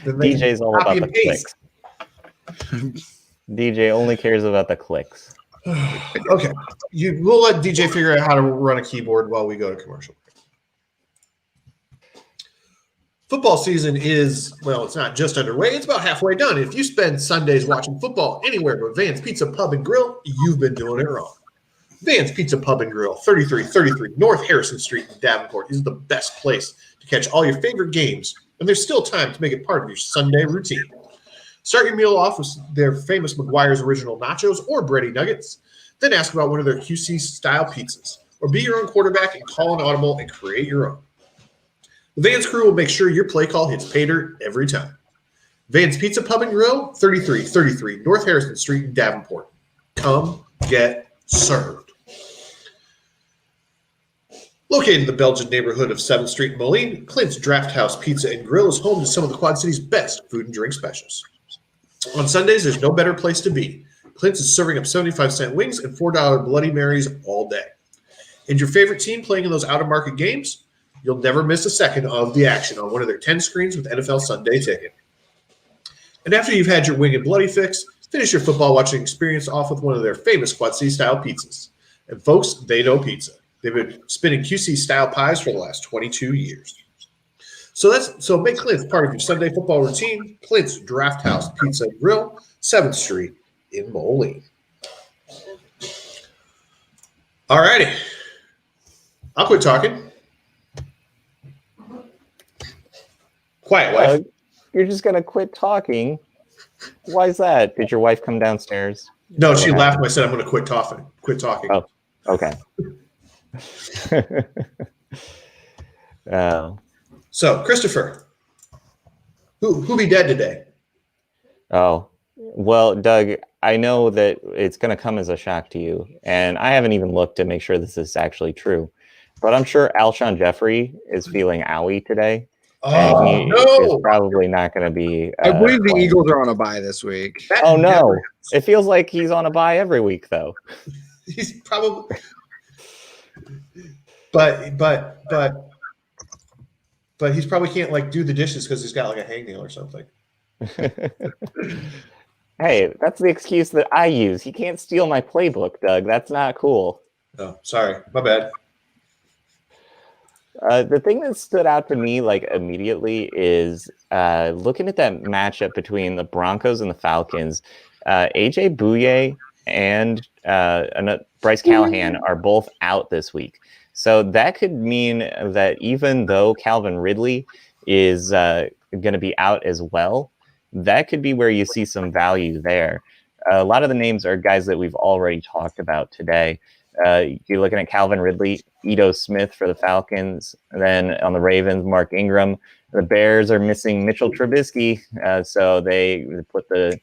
DJ's all about the clicks. DJ only cares about the clicks. Okay. We'll let DJ figure out how to run a keyboard while we go to commercial. Football season is, well, it's not just underway. It's about halfway done. If you spend Sundays watching football anywhere but Van's Pizza Pub and Grill, you've been doing it wrong. Van's Pizza Pub and Grill, 3333 North Harrison Street in Davenport, is the best place to catch all your favorite games, and there's still time to make it part of your Sunday routine. Start your meal off with their famous McGuire's Original Nachos or Bready Nuggets. Then ask about one of their QC-style pizzas. Or be your own quarterback and call an audible and create your own. The Vans crew will make sure your play call hits pay dirt every time. Vans Pizza Pub and Grill, 3333 North Harrison Street in Davenport. Come get served. Located in the Belgian neighborhood of 7th Street in Moline, Clint's Drafthouse Pizza and Grill is home to some of the Quad City's best food and drink specials. On Sundays, there's no better place to be. Clint's is serving up 75-cent wings and $4 Bloody Marys all day. And your favorite team playing in those out-of-market games? You'll never miss a second of the action on one of their 10 screens with NFL Sunday Ticket. And after you've had your wing and bloody fix, finish your football watching experience off with one of their famous Quad City-style pizzas. And folks, they know pizza. They've been spinning QC-style pies for the last 22 years. So make Clint's part of your Sunday football routine. Clint's Drafthouse Pizza and Grill, 7th Street in Moline. All righty. I'll quit talking. Quiet, wife. You're just going to quit talking? Why is that? Did your wife come downstairs? No, she laughed when I said I'm going to quit talking. Oh, okay. So, Christopher, who be dead today? Oh, well, Doug, I know that it's going to come as a shock to you, and I haven't even looked to make sure this is actually true, but I'm sure Alshon Jeffrey is feeling owie today. Oh, no! Is probably not going to be. I believe the Eagles are on a bye this week. Oh, no. It feels like he's on a bye every week, though. He's probably... But he's probably can't do the dishes because he's got a hangnail or something. Hey, that's the excuse that I use. He can't steal my playbook, Doug. That's not cool. Oh, sorry, my bad. The thing that stood out to me immediately is looking at that matchup between the Broncos and the Falcons. AJ Bouye and Bryce Callahan are both out this week. So that could mean that even though Calvin Ridley is going to be out as well, that could be where you see some value there. A lot of the names are guys that we've already talked about today. You're looking at Calvin Ridley, Ito Smith for the Falcons, and then on the Ravens, Mark Ingram. The Bears are missing Mitchell Trubisky, so they put the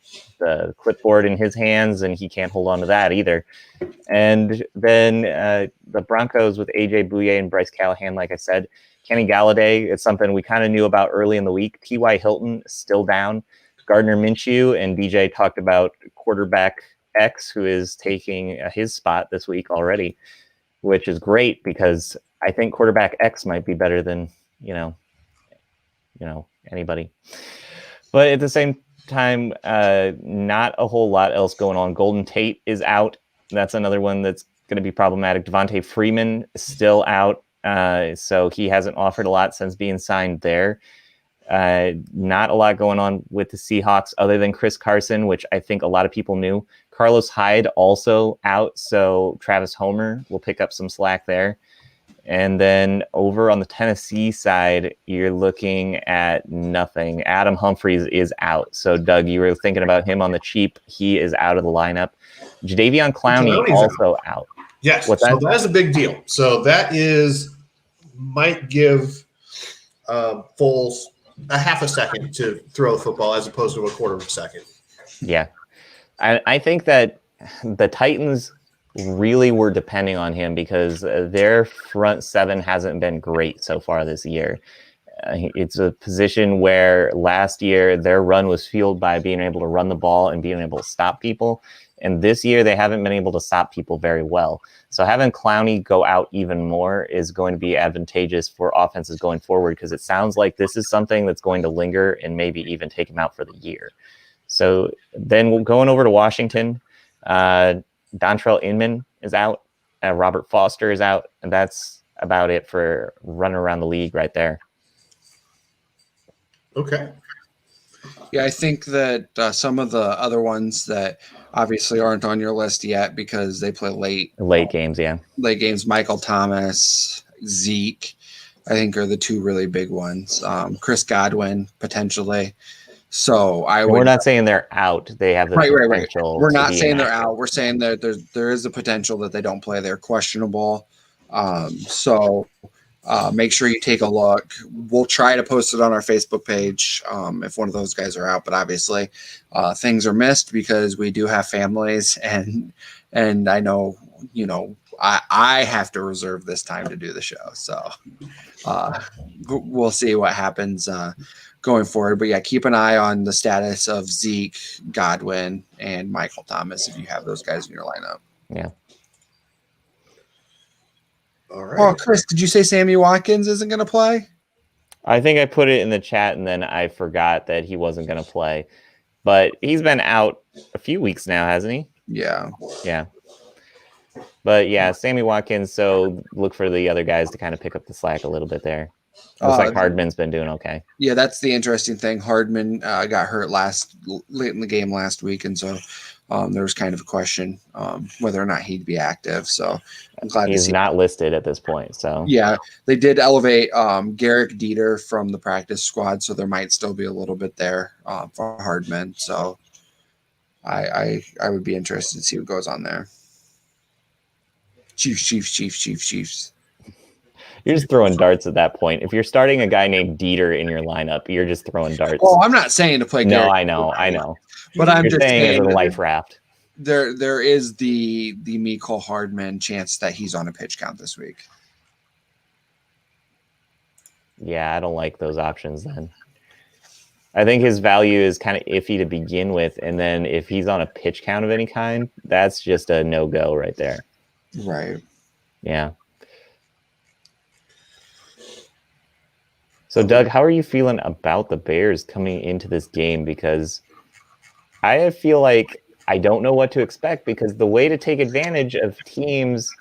clipboard in his hands, and he can't hold on to that either. And then the Broncos with AJ Bouye and Bryce Callahan, like I said. Kenny Galladay, it's something we kind of knew about early in the week. T.Y. Hilton still down. Gardner Minshew and DJ talked about quarterback X, who is taking his spot this week already, which is great because I think quarterback X might be better than, anybody. But at the same time, not a whole lot else going on. Golden Tate is out. That's another one that's going to be problematic. Devontae Freeman is still out. So he hasn't offered a lot since being signed there. Not a lot going on with the Seahawks other than Chris Carson, which I think a lot of people knew. Carlos Hyde also out, so Travis Homer will pick up some slack there. And then over on the Tennessee side, you're looking at nothing. Adam Humphries is out. So, Doug, you were thinking about him on the cheap. He is out of the lineup. Jadeveon Clowney also out. Yes, What's so that? that is a big deal. So that might give Foles a half a second to throw the football as opposed to a quarter of a second. Yeah. I think that the Titans really were depending on him because their front seven hasn't been great so far this year. It's a position where last year their run was fueled by being able to run the ball and being able to stop people. And this year they haven't been able to stop people very well. So having Clowney go out even more is going to be advantageous for offenses going forward because it sounds like this is something that's going to linger and maybe even take him out for the year. So then going over to Washington, Dontrell Inman is out, Robert Foster is out, and that's about it for running around the league right there. Okay. Yeah, I think that some of the other ones that obviously aren't on your list yet because they play late games, yeah. Late games, Michael Thomas, Zeke, I think are the two really big ones. Chris Godwin, potentially. So we're not saying they're out. They have the potential. We're not saying they're out. We're saying that there is a potential that they don't play. They're questionable. So make sure you take a look. We'll try to post it on our Facebook page if one of those guys are out. But obviously, things are missed because we do have families, and I know I have to reserve this time to do the show. So we'll see what happens going forward. But yeah, keep an eye on the status of Zeke, Godwin, and Michael Thomas if you have those guys in your lineup. Yeah. All right. Oh, Chris, did you say Sammy Watkins isn't going to play? I think I put it in the chat and then I forgot that he wasn't going to play. But he's been out a few weeks now, hasn't he? Yeah. Yeah. But yeah, Sammy Watkins. So look for the other guys to kind of pick up the slack a little bit there. Looks like Hardman's been doing okay. Yeah, that's the interesting thing. Hardman got hurt late in the game last week, and so there was kind of a question whether or not he'd be active. So I'm glad he's not listed at this point. So yeah, they did elevate Garrick Dieter from the practice squad, so there might still be a little bit there for Hardman. So I would be interested to see what goes on there. Chiefs. You're just throwing darts at that point. If you're starting a guy named Dieter in your lineup, you're just throwing darts. Well, I'm not saying to play. No, I know. But I'm just saying it's a life raft. There is the Mecole Hardman chance that he's on a pitch count this week. Yeah, I don't like those options then. I think his value is kind of iffy to begin with, and then if he's on a pitch count of any kind, that's just a no-go right there. Right. Yeah. So, Doug, how are you feeling about the Bears coming into this game? Because I feel like I don't know what to expect, because the way to take advantage of teams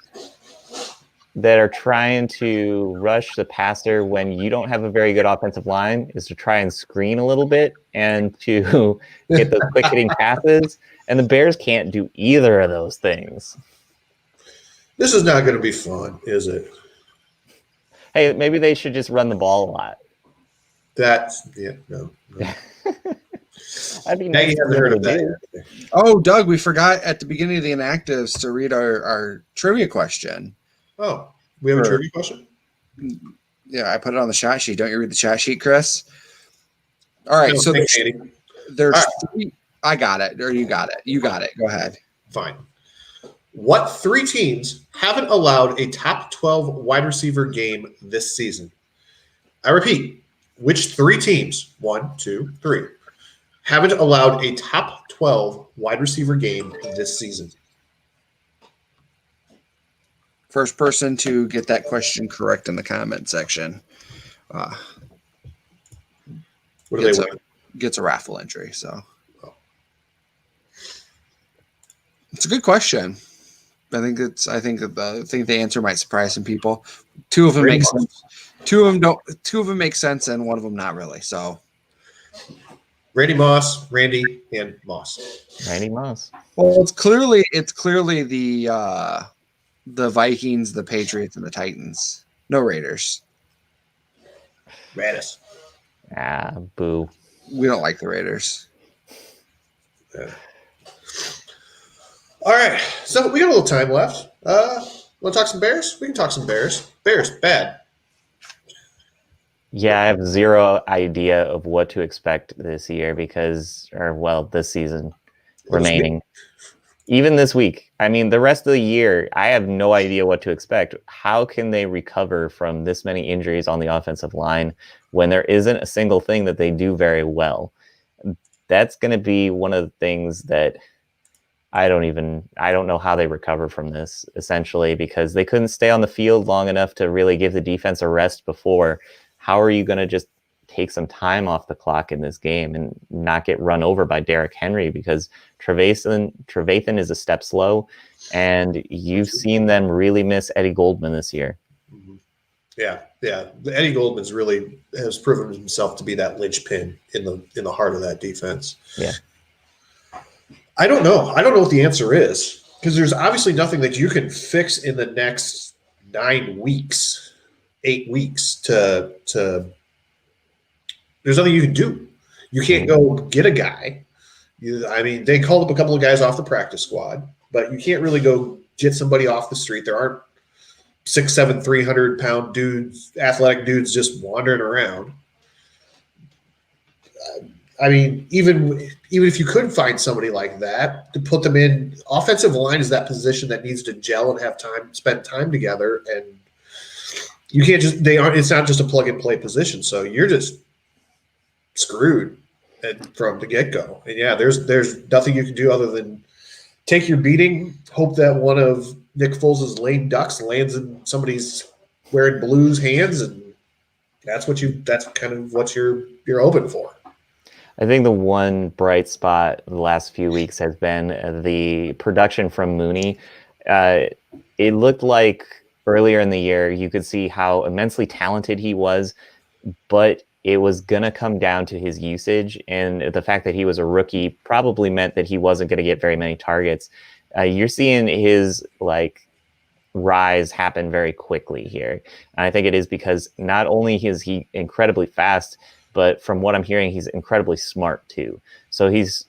that are trying to rush the passer when you don't have a very good offensive line is to try and screen a little bit and to get those quick hitting passes. And the Bears can't do either of those things. This is not going to be fun, is it? Hey, maybe they should just run the ball a lot. No. I'd be nice to heard of that. Oh, Doug, we forgot at the beginning of the inactives to read our trivia question. Oh, we have a trivia question? Yeah, I put it on the chat sheet. Don't you read the chat sheet, Chris? All right, so there's three. I got it, or you got it. You got it. Go ahead. Fine. What three teams haven't allowed a top 12 wide receiver game this season? I repeat, which three teams, 1, 2, 3, haven't allowed a top 12 wide receiver game this season? First person to get that question correct in the comment section gets a raffle entry. So it's a good question. I think the answer might surprise some people. Two of them make sense. Two of them don't. Two of them make sense, and one of them not really. So, Randy Moss, and Moss. Randy Moss. Well, it's clearly the Vikings, the Patriots, and the Titans. No Raiders. Raiders. Ah, boo. We don't like the Raiders. Yeah. All right, so we got a little time left. Want to talk some Bears? We can talk some Bears. Bears, bad. Yeah, I have zero idea of what to expect this year this season remaining. Even this week. I mean, the rest of the year, I have no idea what to expect. How can they recover from this many injuries on the offensive line when there isn't a single thing that they do very well? That's going to be one of the things that I don't know how they recover from this, essentially, because they couldn't stay on the field long enough to really give the defense a rest before. How are you going to just take some time off the clock in this game and not get run over by Derrick Henry? Because Trevathan is a step slow, and you've seen them really miss Eddie Goldman this year. Yeah. Eddie Goldman's really has proven himself to be that linchpin in the heart of that defense. Yeah. I don't know. I don't know what the answer is, because there's obviously nothing that you can fix in the next 9 weeks, 8 weeks to there's nothing you can do. You can't go get a guy. They called up a couple of guys off the practice squad, but you can't really go get somebody off the street. There aren't 6'7", 300-pound dudes, athletic dudes just wandering around. Even if you could find somebody like that to put them in, offensive line is that position that needs to gel and have time, spend time together, and you can't just it's not just a plug and play position, so you're just screwed from the get go. And yeah, there's nothing you can do other than take your beating, hope that one of Nick Foles' lame ducks lands in somebody's wearing blues hands, and that's kind of what you're open for. I think the one bright spot the last few weeks has been the production from Mooney. It looked like earlier in the year you could see how immensely talented he was, but it was going to come down to his usage, and the fact that he was a rookie probably meant that he wasn't going to get very many targets. You're seeing his rise happen very quickly here. And I think it is because not only is he incredibly fast, but from what I'm hearing, he's incredibly smart too. So he's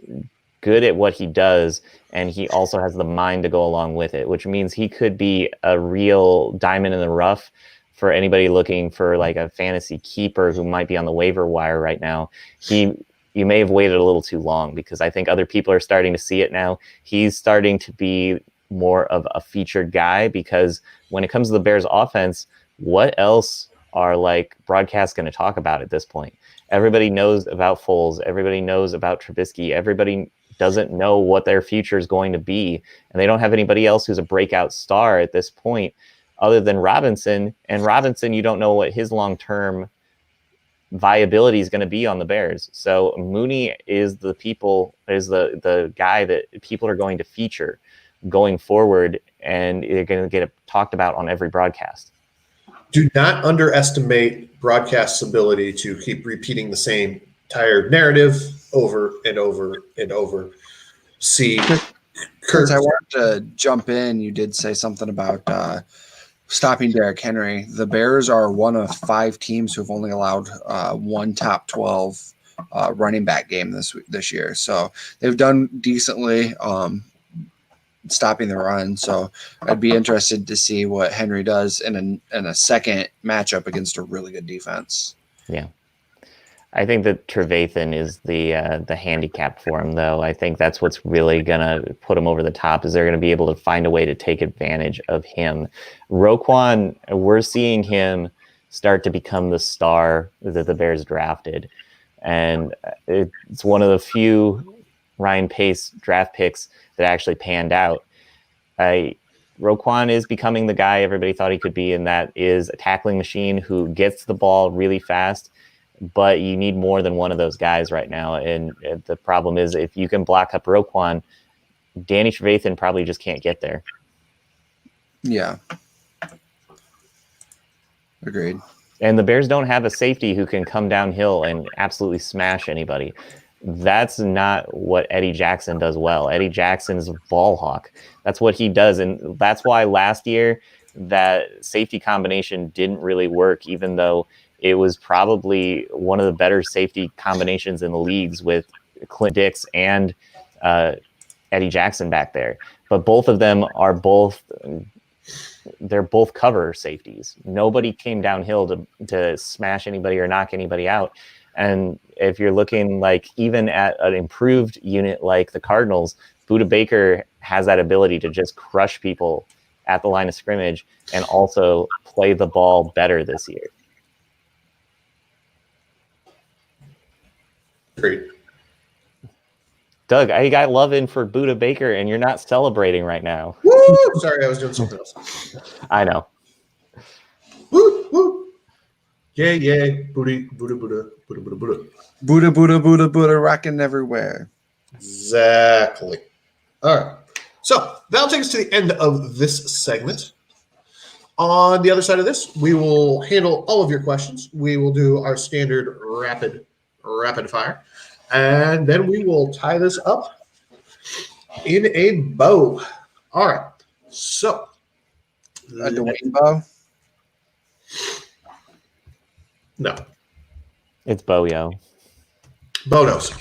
good at what he does, and he also has the mind to go along with it, which means he could be a real diamond in the rough for anybody looking for a fantasy keeper who might be on the waiver wire right now. You may have waited a little too long, because I think other people are starting to see it now. He's starting to be more of a featured guy, because when it comes to the Bears offense, what else are broadcasts going to talk about at this point? Everybody knows about Foles. Everybody knows about Trubisky. Everybody doesn't know what their future is going to be. And they don't have anybody else who's a breakout star at this point other than Robinson. And Robinson, you don't know what his long-term viability is going to be on the Bears. So Mooney is the guy that people are going to feature going forward, and they're going to get talked about on every broadcast. Do not underestimate broadcast's ability to keep repeating the same tired narrative over and over and over. See, Kurt, I wanted to jump in. You did say something about stopping Derrick Henry. The Bears are one of 5 teams who have only allowed one top 12 running back game this year. So they've done decently stopping the run. So I'd be interested to see what Henry does in a second matchup against a really good defense. Yeah. I think that Trevathan is the handicap for him, though. I think that's what's really going to put him over the top, is they're going to be able to find a way to take advantage of him. Roquan, we're seeing him start to become the star that the Bears drafted. And it's one of the few Ryan Pace draft picks that actually panned out. Roquan is becoming the guy everybody thought he could be, and that is a tackling machine who gets the ball really fast. But you need more than one of those guys right now. And the problem is, if you can block up Roquan, Danny Trevathan probably just can't get there. Yeah. Agreed. And the Bears don't have a safety who can come downhill and absolutely smash anybody. That's not what Eddie Jackson does well. Eddie Jackson is a ball hawk. That's what he does. And that's why last year that safety combination didn't really work, even though it was probably one of the better safety combinations in the leagues with Clint Dix and Eddie Jackson back there. But both of them are they're both cover safeties. Nobody came downhill to smash anybody or knock anybody out. And if you're looking even at an improved unit like the Cardinals, Budda Baker has that ability to just crush people at the line of scrimmage and also play the ball better this year. Great. Doug, I got love in for Budda Baker, and you're not celebrating right now. Woo! Sorry, I was doing something else. I know. Woo! Woo! Yay, yay. Booty, Buddha, Buddha, Buddha, Buddha, Buddha. Buddha, Buddha, Buddha, Buddha, rocking everywhere. Exactly. All right. So that'll take us to the end of this segment. On the other side of this, we will handle all of your questions. We will do our standard rapid fire. And then we will tie this up in a bow. All right. So. A Dwayne bow? No. It's Boyo. Bonos.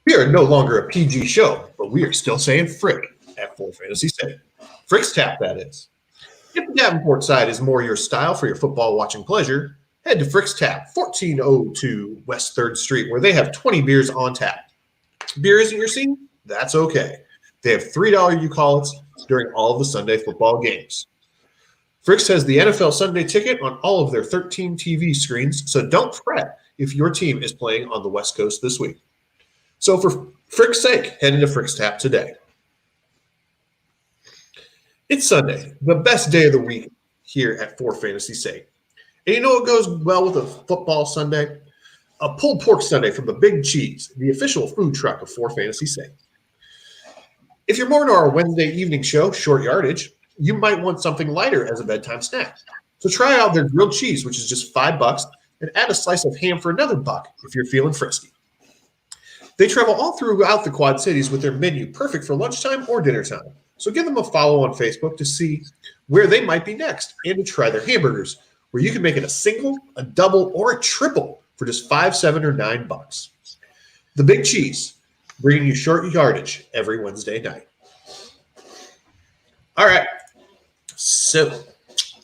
We are no longer a PG show, but we are still saying frick at Full Fantasy State. Frick's Tap, that is. If the Davenport side is more your style for your football watching pleasure, head to Frick's Tap, 1402 West 3rd Street, where they have 20 beers on tap. Beer isn't your scene? That's okay. They have $3 you-call-its during all of the Sunday football games. Frick's has the NFL Sunday ticket on all of their 13 TV screens, so don't fret if your team is playing on the West Coast this week. So for Frick's sake, head into Frick's Tap today. It's Sunday, the best day of the week here at For Fantasy Sake. And you know what goes well with a football Sunday? A pulled pork Sunday from the Big Cheese, the official food truck of For Fantasy Sake. If you're more into our Wednesday evening show, Short Yardage, you might want something lighter as a bedtime snack. So try out their grilled cheese, which is just $5, and add a slice of ham for another $1 if you're feeling frisky. They travel all throughout the Quad Cities with their menu perfect for lunchtime or dinner time. So give them a follow on Facebook to see where they might be next and to try their hamburgers, where you can make it a single, a double, or a triple for just $5, $7, or $9. The Big Cheese, bringing you Short Yardage every Wednesday night. All right, so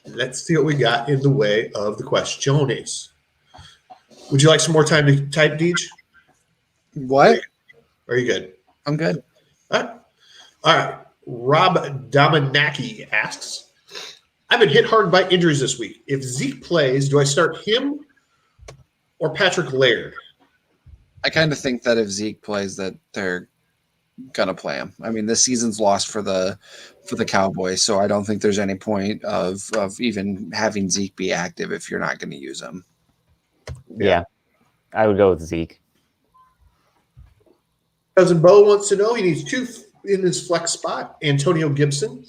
let's see what we got in the way of the questiones. Would you like some more time to type, Deej? What? Are you good? I'm good. All right. Rob Dominacki asks, I've been hit hard by injuries this week. If Zeke plays, do I start him or Patrick Laird? I kind of think that if Zeke plays, that they're gonna play him. I mean, this season's lost for the Cowboys, so I don't think there's any point of even having Zeke be active if you're not going to use him. Yeah, I would go with Zeke. Cousin Bo wants to know he needs two in his flex spot: Antonio Gibson,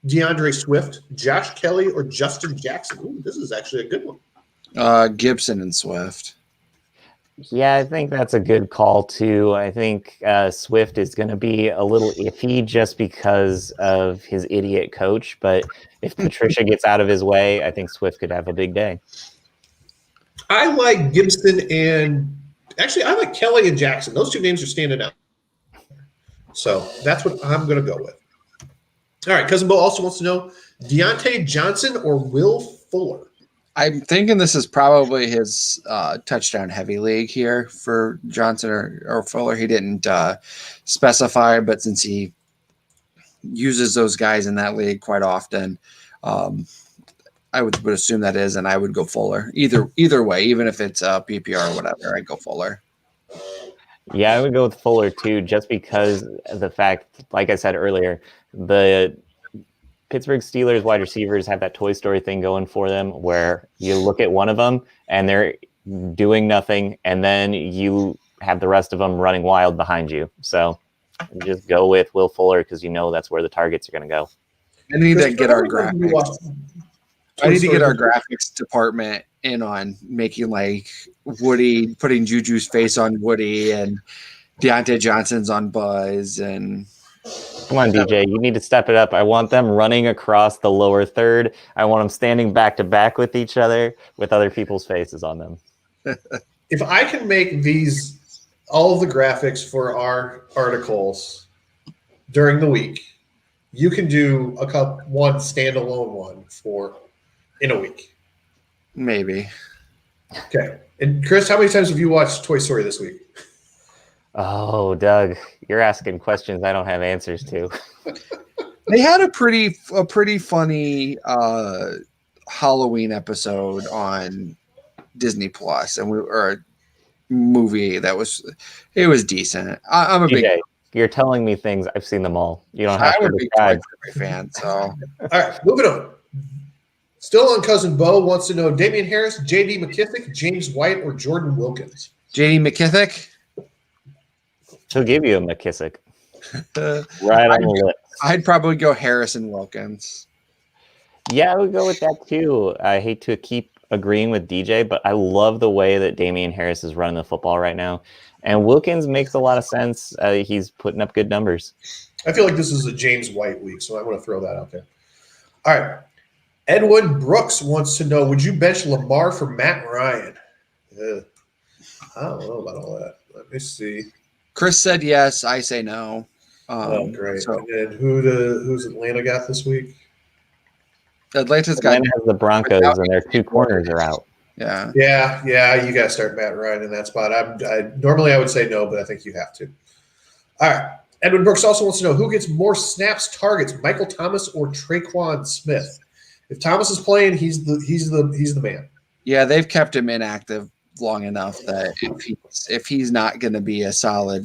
DeAndre Swift, Josh Kelly, or Justin Jackson. Ooh, this is actually a good one. Gibson and Swift. Yeah, I think that's a good call too. I think Swift is going to be a little iffy just because of his idiot coach. But if Patricia gets out of his way, I think Swift could have a big day. I like Gibson and actually I like Kelly and Jackson. Those two names are standing out. So that's what I'm going to go with. All right, Cousin Bo also wants to know Deontay Johnson or Will Fuller. I'm thinking this is probably his touchdown heavy league here for Johnson or Fuller. He didn't specify, but since he uses those guys in that league quite often, I would assume that is, and I would go Fuller. Either way, even if it's PPR or whatever, I'd go Fuller. Yeah, I would go with Fuller too, just because of the fact, like I said earlier, the Pittsburgh Steelers wide receivers have that Toy Story thing going for them where you look at one of them and they're doing nothing, and then you have the rest of them running wild behind you. So just go with Will Fuller because you know that's where the targets are going to go. I need to get our graphics. I need to get our graphics department in on making like Woody, putting Juju's face on Woody and Deontay Johnson's on Buzz. And come on, DJ, you need to step it up. I want them running across the lower third. I want them standing back to back with each other with other people's faces on them. If I can make all of the graphics for our articles during the week, you can do one standalone one in a week. Maybe. Okay. And Chris, how many times have you watched Toy Story this week? Oh, Doug, you're asking questions I don't have answers to. They had a pretty funny Halloween episode on Disney Plus, and or a movie that was decent. I'm a DJ, big. You're telling me things. I've seen them all. You don't have I'm to a big describe. Toy Story fan. So all right, moving on. Still on Cousin Bo wants to know Damian Harris, J.D. McKissick, James White, or Jordan Wilkins. J.D. McKissick. She'll give you a McKissick. Uh, Right on the lip. I'd probably go Harrison Wilkins. Yeah, I would go with that too. I hate to keep agreeing with DJ, but I love the way that Damian Harris is running the football right now. And Wilkins makes a lot of sense. He's putting up good numbers. I feel like this is a James White week, so I want to throw that out there. All right. Edwin Brooks wants to know, would you bench Lamar for Matt Ryan? I don't know about all that. Let me see. Chris said yes. I say no. Great. So And then who's Atlanta got this week? Atlanta's got Atlanta has the Broncos, and their two corners are out. Yeah. Yeah. You got to start Matt Ryan in that spot. Normally I would say no, but I think you have to. All right. Edwin Brooks also wants to know, who gets more snaps, targets, Michael Thomas or Traquan Smith? If Thomas is playing, he's the man. Yeah, they've kept him inactive long enough that if he's not going to be a solid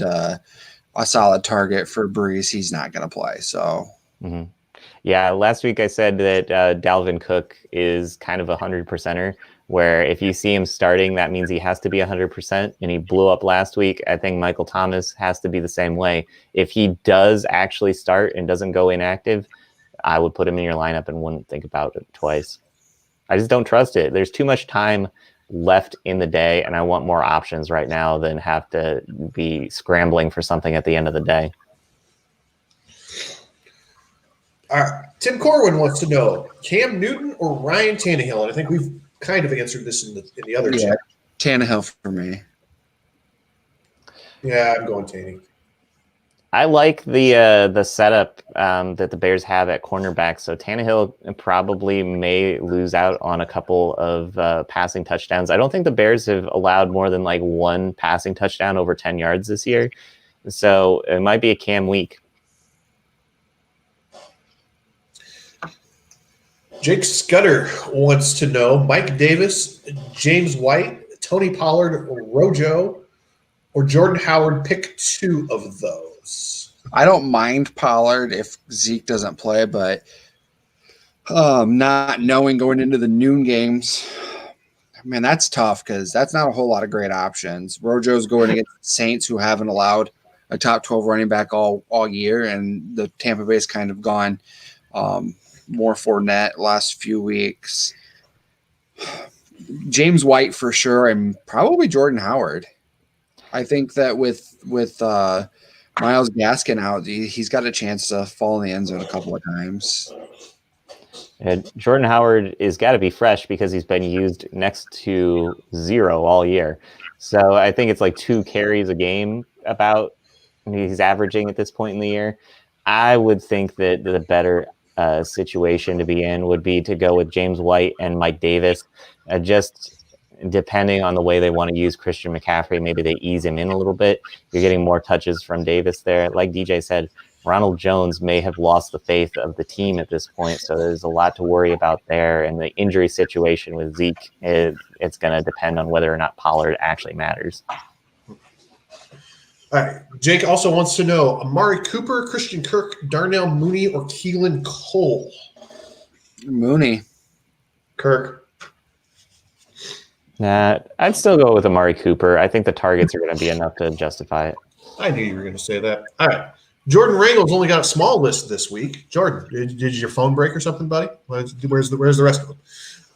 target for Brees, he's not going to play. So. Mm-hmm. Yeah, last week I said that Dalvin Cook is kind of 100%er, where if you see him starting, that means he has to be 100%, and he blew up last week. I think Michael Thomas has to be the same way. If he does actually start and doesn't go inactive, I would put him in your lineup and wouldn't think about it twice. I just don't trust it. There's too much time left in the day, and I want more options right now than have to be scrambling for something at the end of the day. All right. Tim Corwin wants to know, Cam Newton or Ryan Tannehill? And I think we've kind of answered this in the other chat. Tannehill for me. Yeah, I'm going Tanny. I like the setup that the Bears have at cornerback. So Tannehill probably may lose out on a couple of passing touchdowns. I don't think the Bears have allowed more than like one passing touchdown over 10 yards this year. So it might be a Cam week. Jake Scudder wants to know, Mike Davis, James White, Tony Pollard, Rojo, or Jordan Howard. Pick two of those. I don't mind Pollard if Zeke doesn't play, but not knowing going into the noon games, man, that's tough because that's not a whole lot of great options. Rojo's going against the Saints, who haven't allowed a top 12 running back all year, and the Tampa Bay's kind of gone more Fournette last few weeks. James White for sure, and probably Jordan Howard. I think that with Myles Gaskin out, he's got a chance to fall in the end zone a couple of times. And Jordan Howard is got to be fresh because he's been used next to 0 all year. So I think it's like 2 carries a game about he's averaging at this point in the year. I would think that the better situation to be in would be to go with James White and Mike Davis. Just depending on the way they want to use Christian McCaffrey, maybe they ease him in a little bit. You're getting more touches from Davis there. Like DJ said, Ronald Jones may have lost the faith of the team at this point, so there's a lot to worry about there. And the injury situation with Zeke, it's going to depend on whether or not Pollard actually matters. All right. Jake also wants to know, Amari Cooper, Christian Kirk, Darnell Mooney, or Keelan Cole? Mooney. Kirk. I'd still go with Amari Cooper. I think the targets are going to be enough to justify it. I knew you were going to say that. All right. Jordan Rangel's only got a small list this week. Jordan, did your phone break or something, buddy? Where's the rest of them?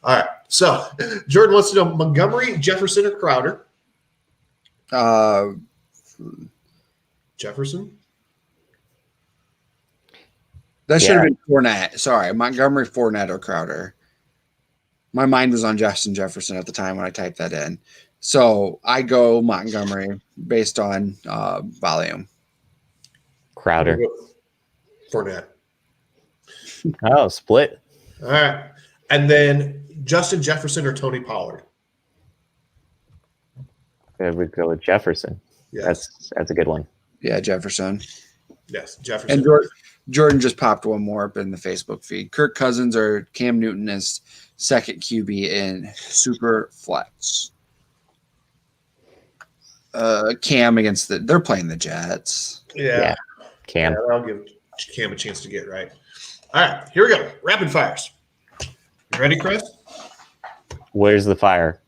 All right. So Jordan wants to know, Montgomery, Jefferson, or Crowder? Jefferson. That should have been Fournette. Sorry, Montgomery, Fournette, or Crowder. My mind was on Justin Jefferson at the time when I typed that in. So I go Montgomery based on volume. Crowder. Fournette. Oh, split. All right. And then Justin Jefferson or Tony Pollard? We'd go with Jefferson. Yes. That's a good one. Yeah, Jefferson. Yes, Jefferson. And Jordan just popped one more up in the Facebook feed. Kirk Cousins or Cam Newton is second QB in Super Flex. Cam they're playing the Jets. Yeah. Cam. Yeah, I'll give Cam a chance to get right. All right, here we go. Rapid fires. You ready, Chris? Where's the fire?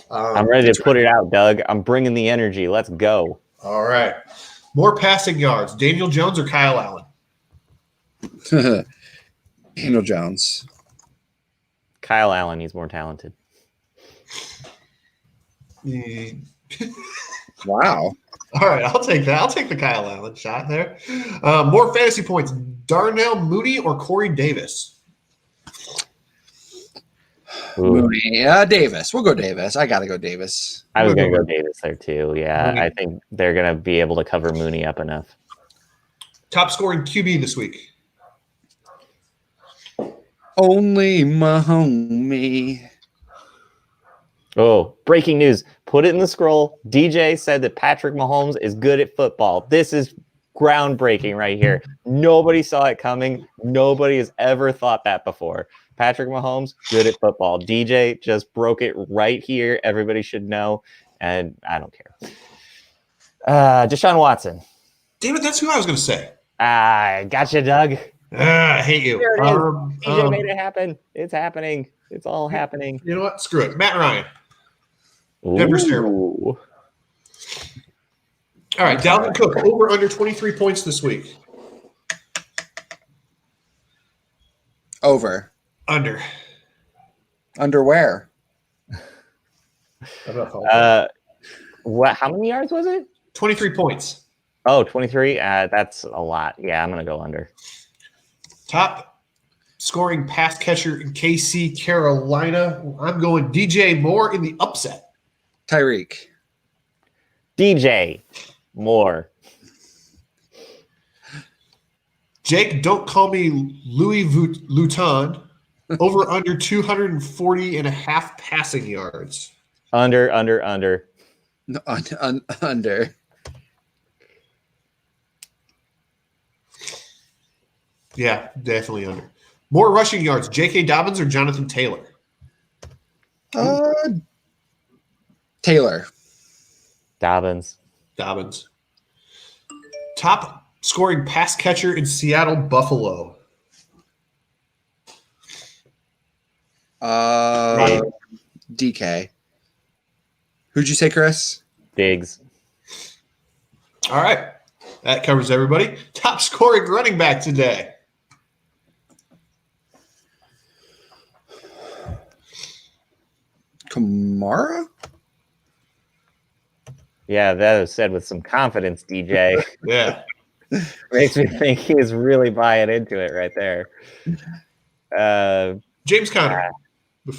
I'm ready to put it out, Doug. I'm bringing the energy. Let's go. All right. More passing yards, Daniel Jones or Kyle Allen? Daniel Jones. Kyle Allen, he's more talented. Wow. All right, I'll take that. I'll take the Kyle Allen shot there. More fantasy points, Darnell Mooney or Corey Davis? Mooney. Davis. We'll go Davis. I got to go Davis. I was going to go Davis there too. Yeah, Mooney. I think they're going to be able to cover Mooney up enough. Top scoring QB this week. Only my homie. Oh, breaking news. Put it in the scroll. DJ said that Patrick Mahomes is good at football. This is groundbreaking right here. Nobody saw it coming. Nobody has ever thought that before. Patrick Mahomes, good at football. DJ just broke it right here. Everybody should know, and I don't care. Deshaun Watson. Damn it, that's who I was going to say. Gotcha, Doug. I hate you. There it is. DJ made it happen. It's happening. It's all happening. You know what? Screw it. Matt Ryan. Denver's terrible. All right, Dalvin Cook, over under 23 points this week. Over. Under. Underwear. What? How many yards was it? 23 points. Oh, 23? That's a lot. Yeah, I'm going to go under. Top scoring pass catcher in KC, Carolina. I'm going DJ Moore in the upset. Tyreek. DJ Moore. Jake, don't call me Louis Vuitton. Over under 240 and a half passing yards. Under. No, under. Yeah, definitely under. More rushing yards, J.K. Dobbins or Jonathan Taylor? Taylor. Dobbins. Top scoring pass catcher in Seattle, Buffalo. DK. Who'd you say, Chris? Diggs. All right. That covers everybody. Top scoring running back today. Kamara? Yeah, that was said with some confidence, DJ. Yeah. Makes me think he's really buying into it right there. James Conner.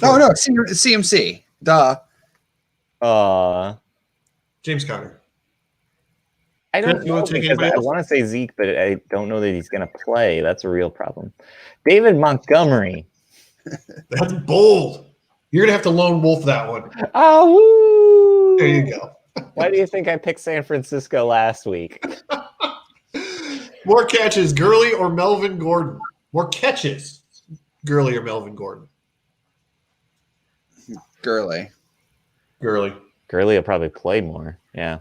No, CMC. Duh. James Conner. I don't Clint, you know wanna take because anybody I else? want to say Zeke, but I don't know that he's going to play. That's a real problem. David Montgomery. That's bold. You're going to have to lone wolf that one. Oh, woo! There you go. Why do you think I picked San Francisco last week? More catches, Gurley or Melvin Gordon? More catches, Gurley or Melvin Gordon? Gurley. Gurley. Gurley will probably play more. Yeah,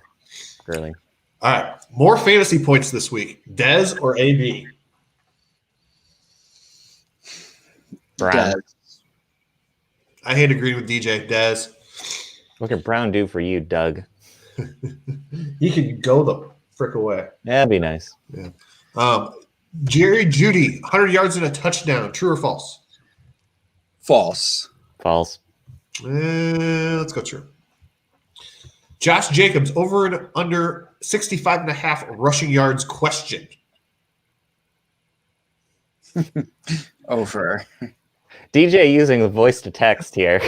Gurley. All right. More fantasy points this week, Dez or AB? Brown. Dead. I hate agreeing with DJ. Dez. What can Brown do for you, Doug? He can go the frick away. That'd be nice. Jerry Jeudy, 100 yards and a touchdown. True or false? False. False. Let's go true. Josh Jacobs, over and under 65 and a half rushing yards question. Over. DJ using the voice to text here.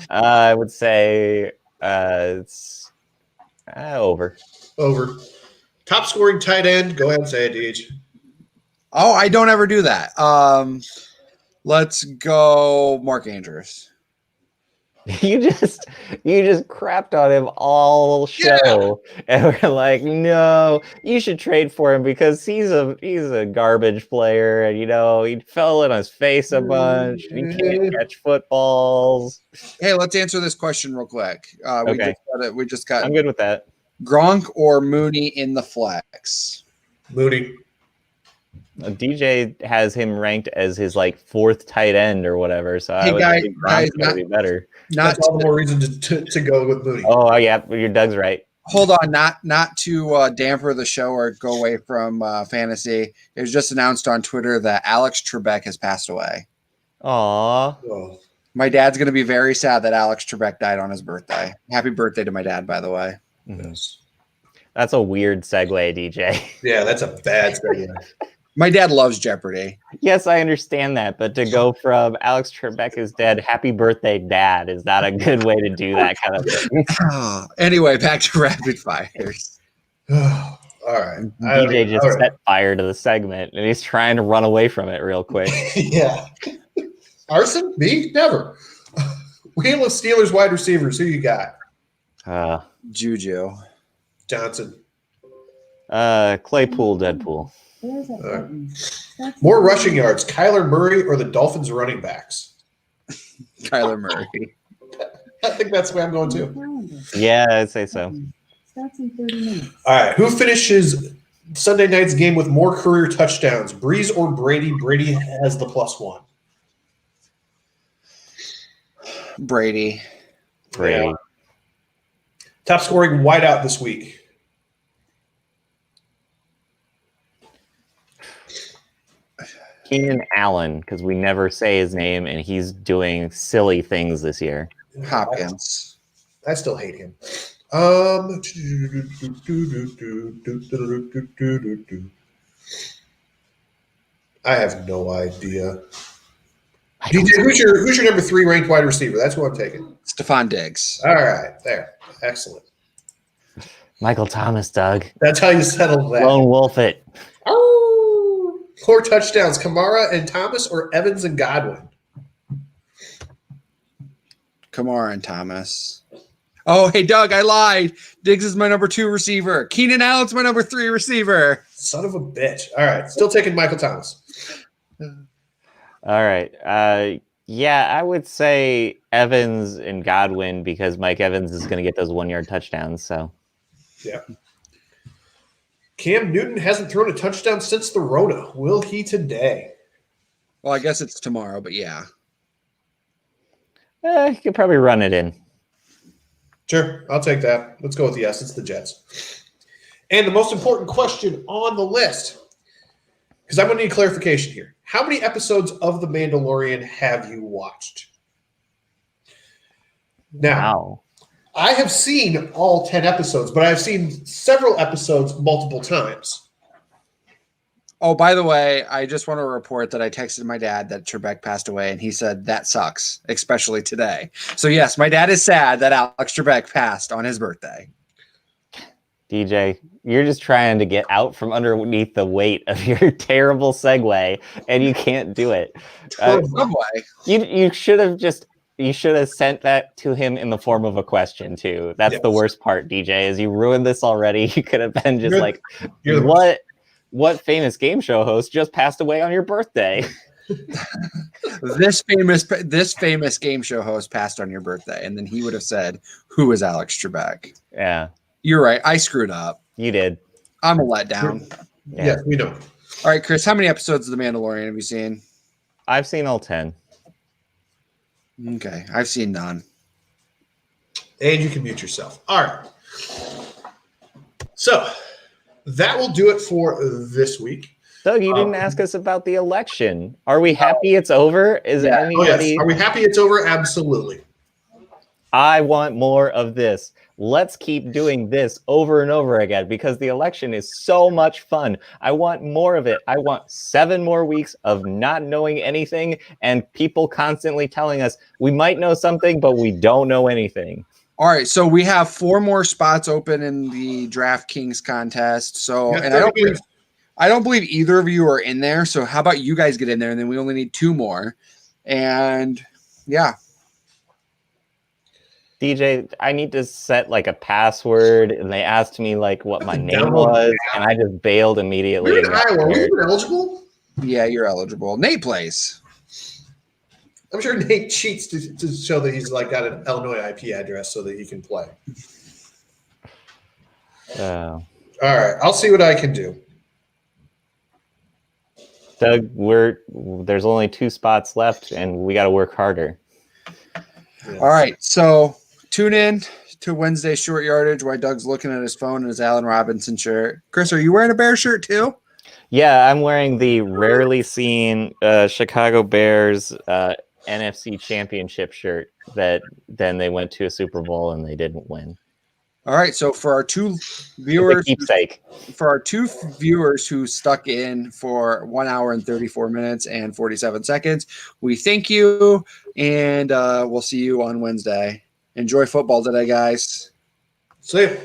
I would say it's over. Over. Top scoring tight end. Go ahead and say it, Deej. Oh, I don't ever do that. Let's go Mark Andrews. You just crapped on him all show, and we're like, no, you should trade for him because he's a garbage player, and he fell in his face a bunch. He can't catch footballs. Hey, let's answer this question real quick. Okay. We just got I'm good with that. Gronk or Mooney in the flex. Mooney. DJ has him ranked as his like 4th tight end or whatever. So I would think Gronk's gonna be better. That's all the more reason to go with Mooney. Oh yeah, your Doug's right. Hold on, not to damper the show or go away from fantasy. It was just announced on Twitter that Alex Trebek has passed away. Aw. Oh. My dad's going to be very sad that Alex Trebek died on his birthday. Happy birthday to my dad, by the way. Yes. That's a weird segue, DJ. Yeah, that's a bad segue. My dad loves Jeopardy. Yes, I understand that, but to go from Alex Trebek is dead, happy birthday, dad, is not a good way to do that kind of thing. Anyway, back to rapid fires. All right. DJ just set fire to the segment, and he's trying to run away from it real quick. Yeah. Arson? Me? Never. Wheel of Steelers wide receivers. Who you got? Juju. Johnson. Claypool, Deadpool. More rushing yards, Kyler Murray or the Dolphins running backs? Kyler Murray. I think that's the way I'm going too. Yeah, I'd say so. Starts in 30 minutes. All right. Who finishes Sunday night's game with more career touchdowns, Breeze or Brady? Brady has the +1. Brady. Yeah. Top scoring wideout this week. Keenan Allen, because we never say his name, and he's doing silly things this year. Hopkins. I still hate him. I have no idea. DJ, who's your number 3 ranked wide receiver? That's who I'm taking. Stephon Diggs. All right, there. Excellent. Michael Thomas, Doug. That's how you settle that. Lone Wolf it. Oh, 4 touchdowns, Kamara and Thomas or Evans and Godwin? Kamara and Thomas. Oh, hey, Doug, I lied. Diggs is my number 2 receiver. Keenan Allen's my number 3 receiver. Son of a bitch. All right, still taking Michael Thomas. All right. Yeah, I would say Evans and Godwin because Mike Evans is going to get those 1-yard touchdowns. So, yeah. Cam Newton hasn't thrown a touchdown since the Rona. Will he today? Well, I guess it's tomorrow, but yeah. You could probably run it in. Sure, I'll take that. Let's go with yes. It's the Jets. And the most important question on the list, because I'm going to need clarification here. How many episodes of The Mandalorian have you watched? Now, Wow. I have seen all 10 episodes, but I've seen several episodes multiple times. Oh, by the way, I just want to report that I texted my dad that Trebek passed away, and he said that sucks, especially today. So, yes, my dad is sad that Alex Trebek passed on his birthday. DJ, you're just trying to get out from underneath the weight of your terrible segue, and you can't do it. Subway. You should have sent that to him in the form of a question too. That's the worst part, DJ, is you ruined this already. You could have been just what famous game show host just passed away on your birthday? This famous game show host passed on your birthday, and then he would have said, "Who is Alex Trebek?" Yeah, you're right. I screwed up. You did. I'm a letdown. Yeah, we know. All right, Chris, how many episodes of The Mandalorian have you seen? I've seen all 10. Okay, I've seen none. And you can mute yourself. All right. So that will do it for this week. Doug, you didn't ask us about the election. Are we happy it's over? Anybody? Oh, yes. Are we happy it's over? Absolutely. I want more of this. Let's keep doing this over and over again because the election is so much fun. I want more of it. I want 7 more weeks of not knowing anything and people constantly telling us we might know something, but we don't know anything. All right, so we have 4 more spots open in the DraftKings contest. So, and I don't believe either of you are in there. So, how about you guys get in there, and then we only need 2 more. And yeah, DJ, I need to set like a password, and they asked me like what my name was, and I just bailed immediately. You're in Iowa. Are you eligible? Yeah, you're eligible. Nate plays. I'm sure Nate cheats to show that he's like got an Illinois IP address so that he can play. All right, I'll see what I can do. Doug, there's only 2 spots left, and we got to work harder. All right, so tune in to Wednesday Short Yardage while Doug's looking at his phone and his Allen Robinson shirt. Chris, are you wearing a Bear shirt too? Yeah, I'm wearing the rarely seen Chicago Bears NFC Championship shirt that then they went to a Super Bowl and they didn't win. All right, so for our 2 viewers, keepsake. For our 2 viewers who stuck in for 1 hour and 34 minutes and 47 seconds, we thank you, and we'll see you on Wednesday. Enjoy football today, guys. See you.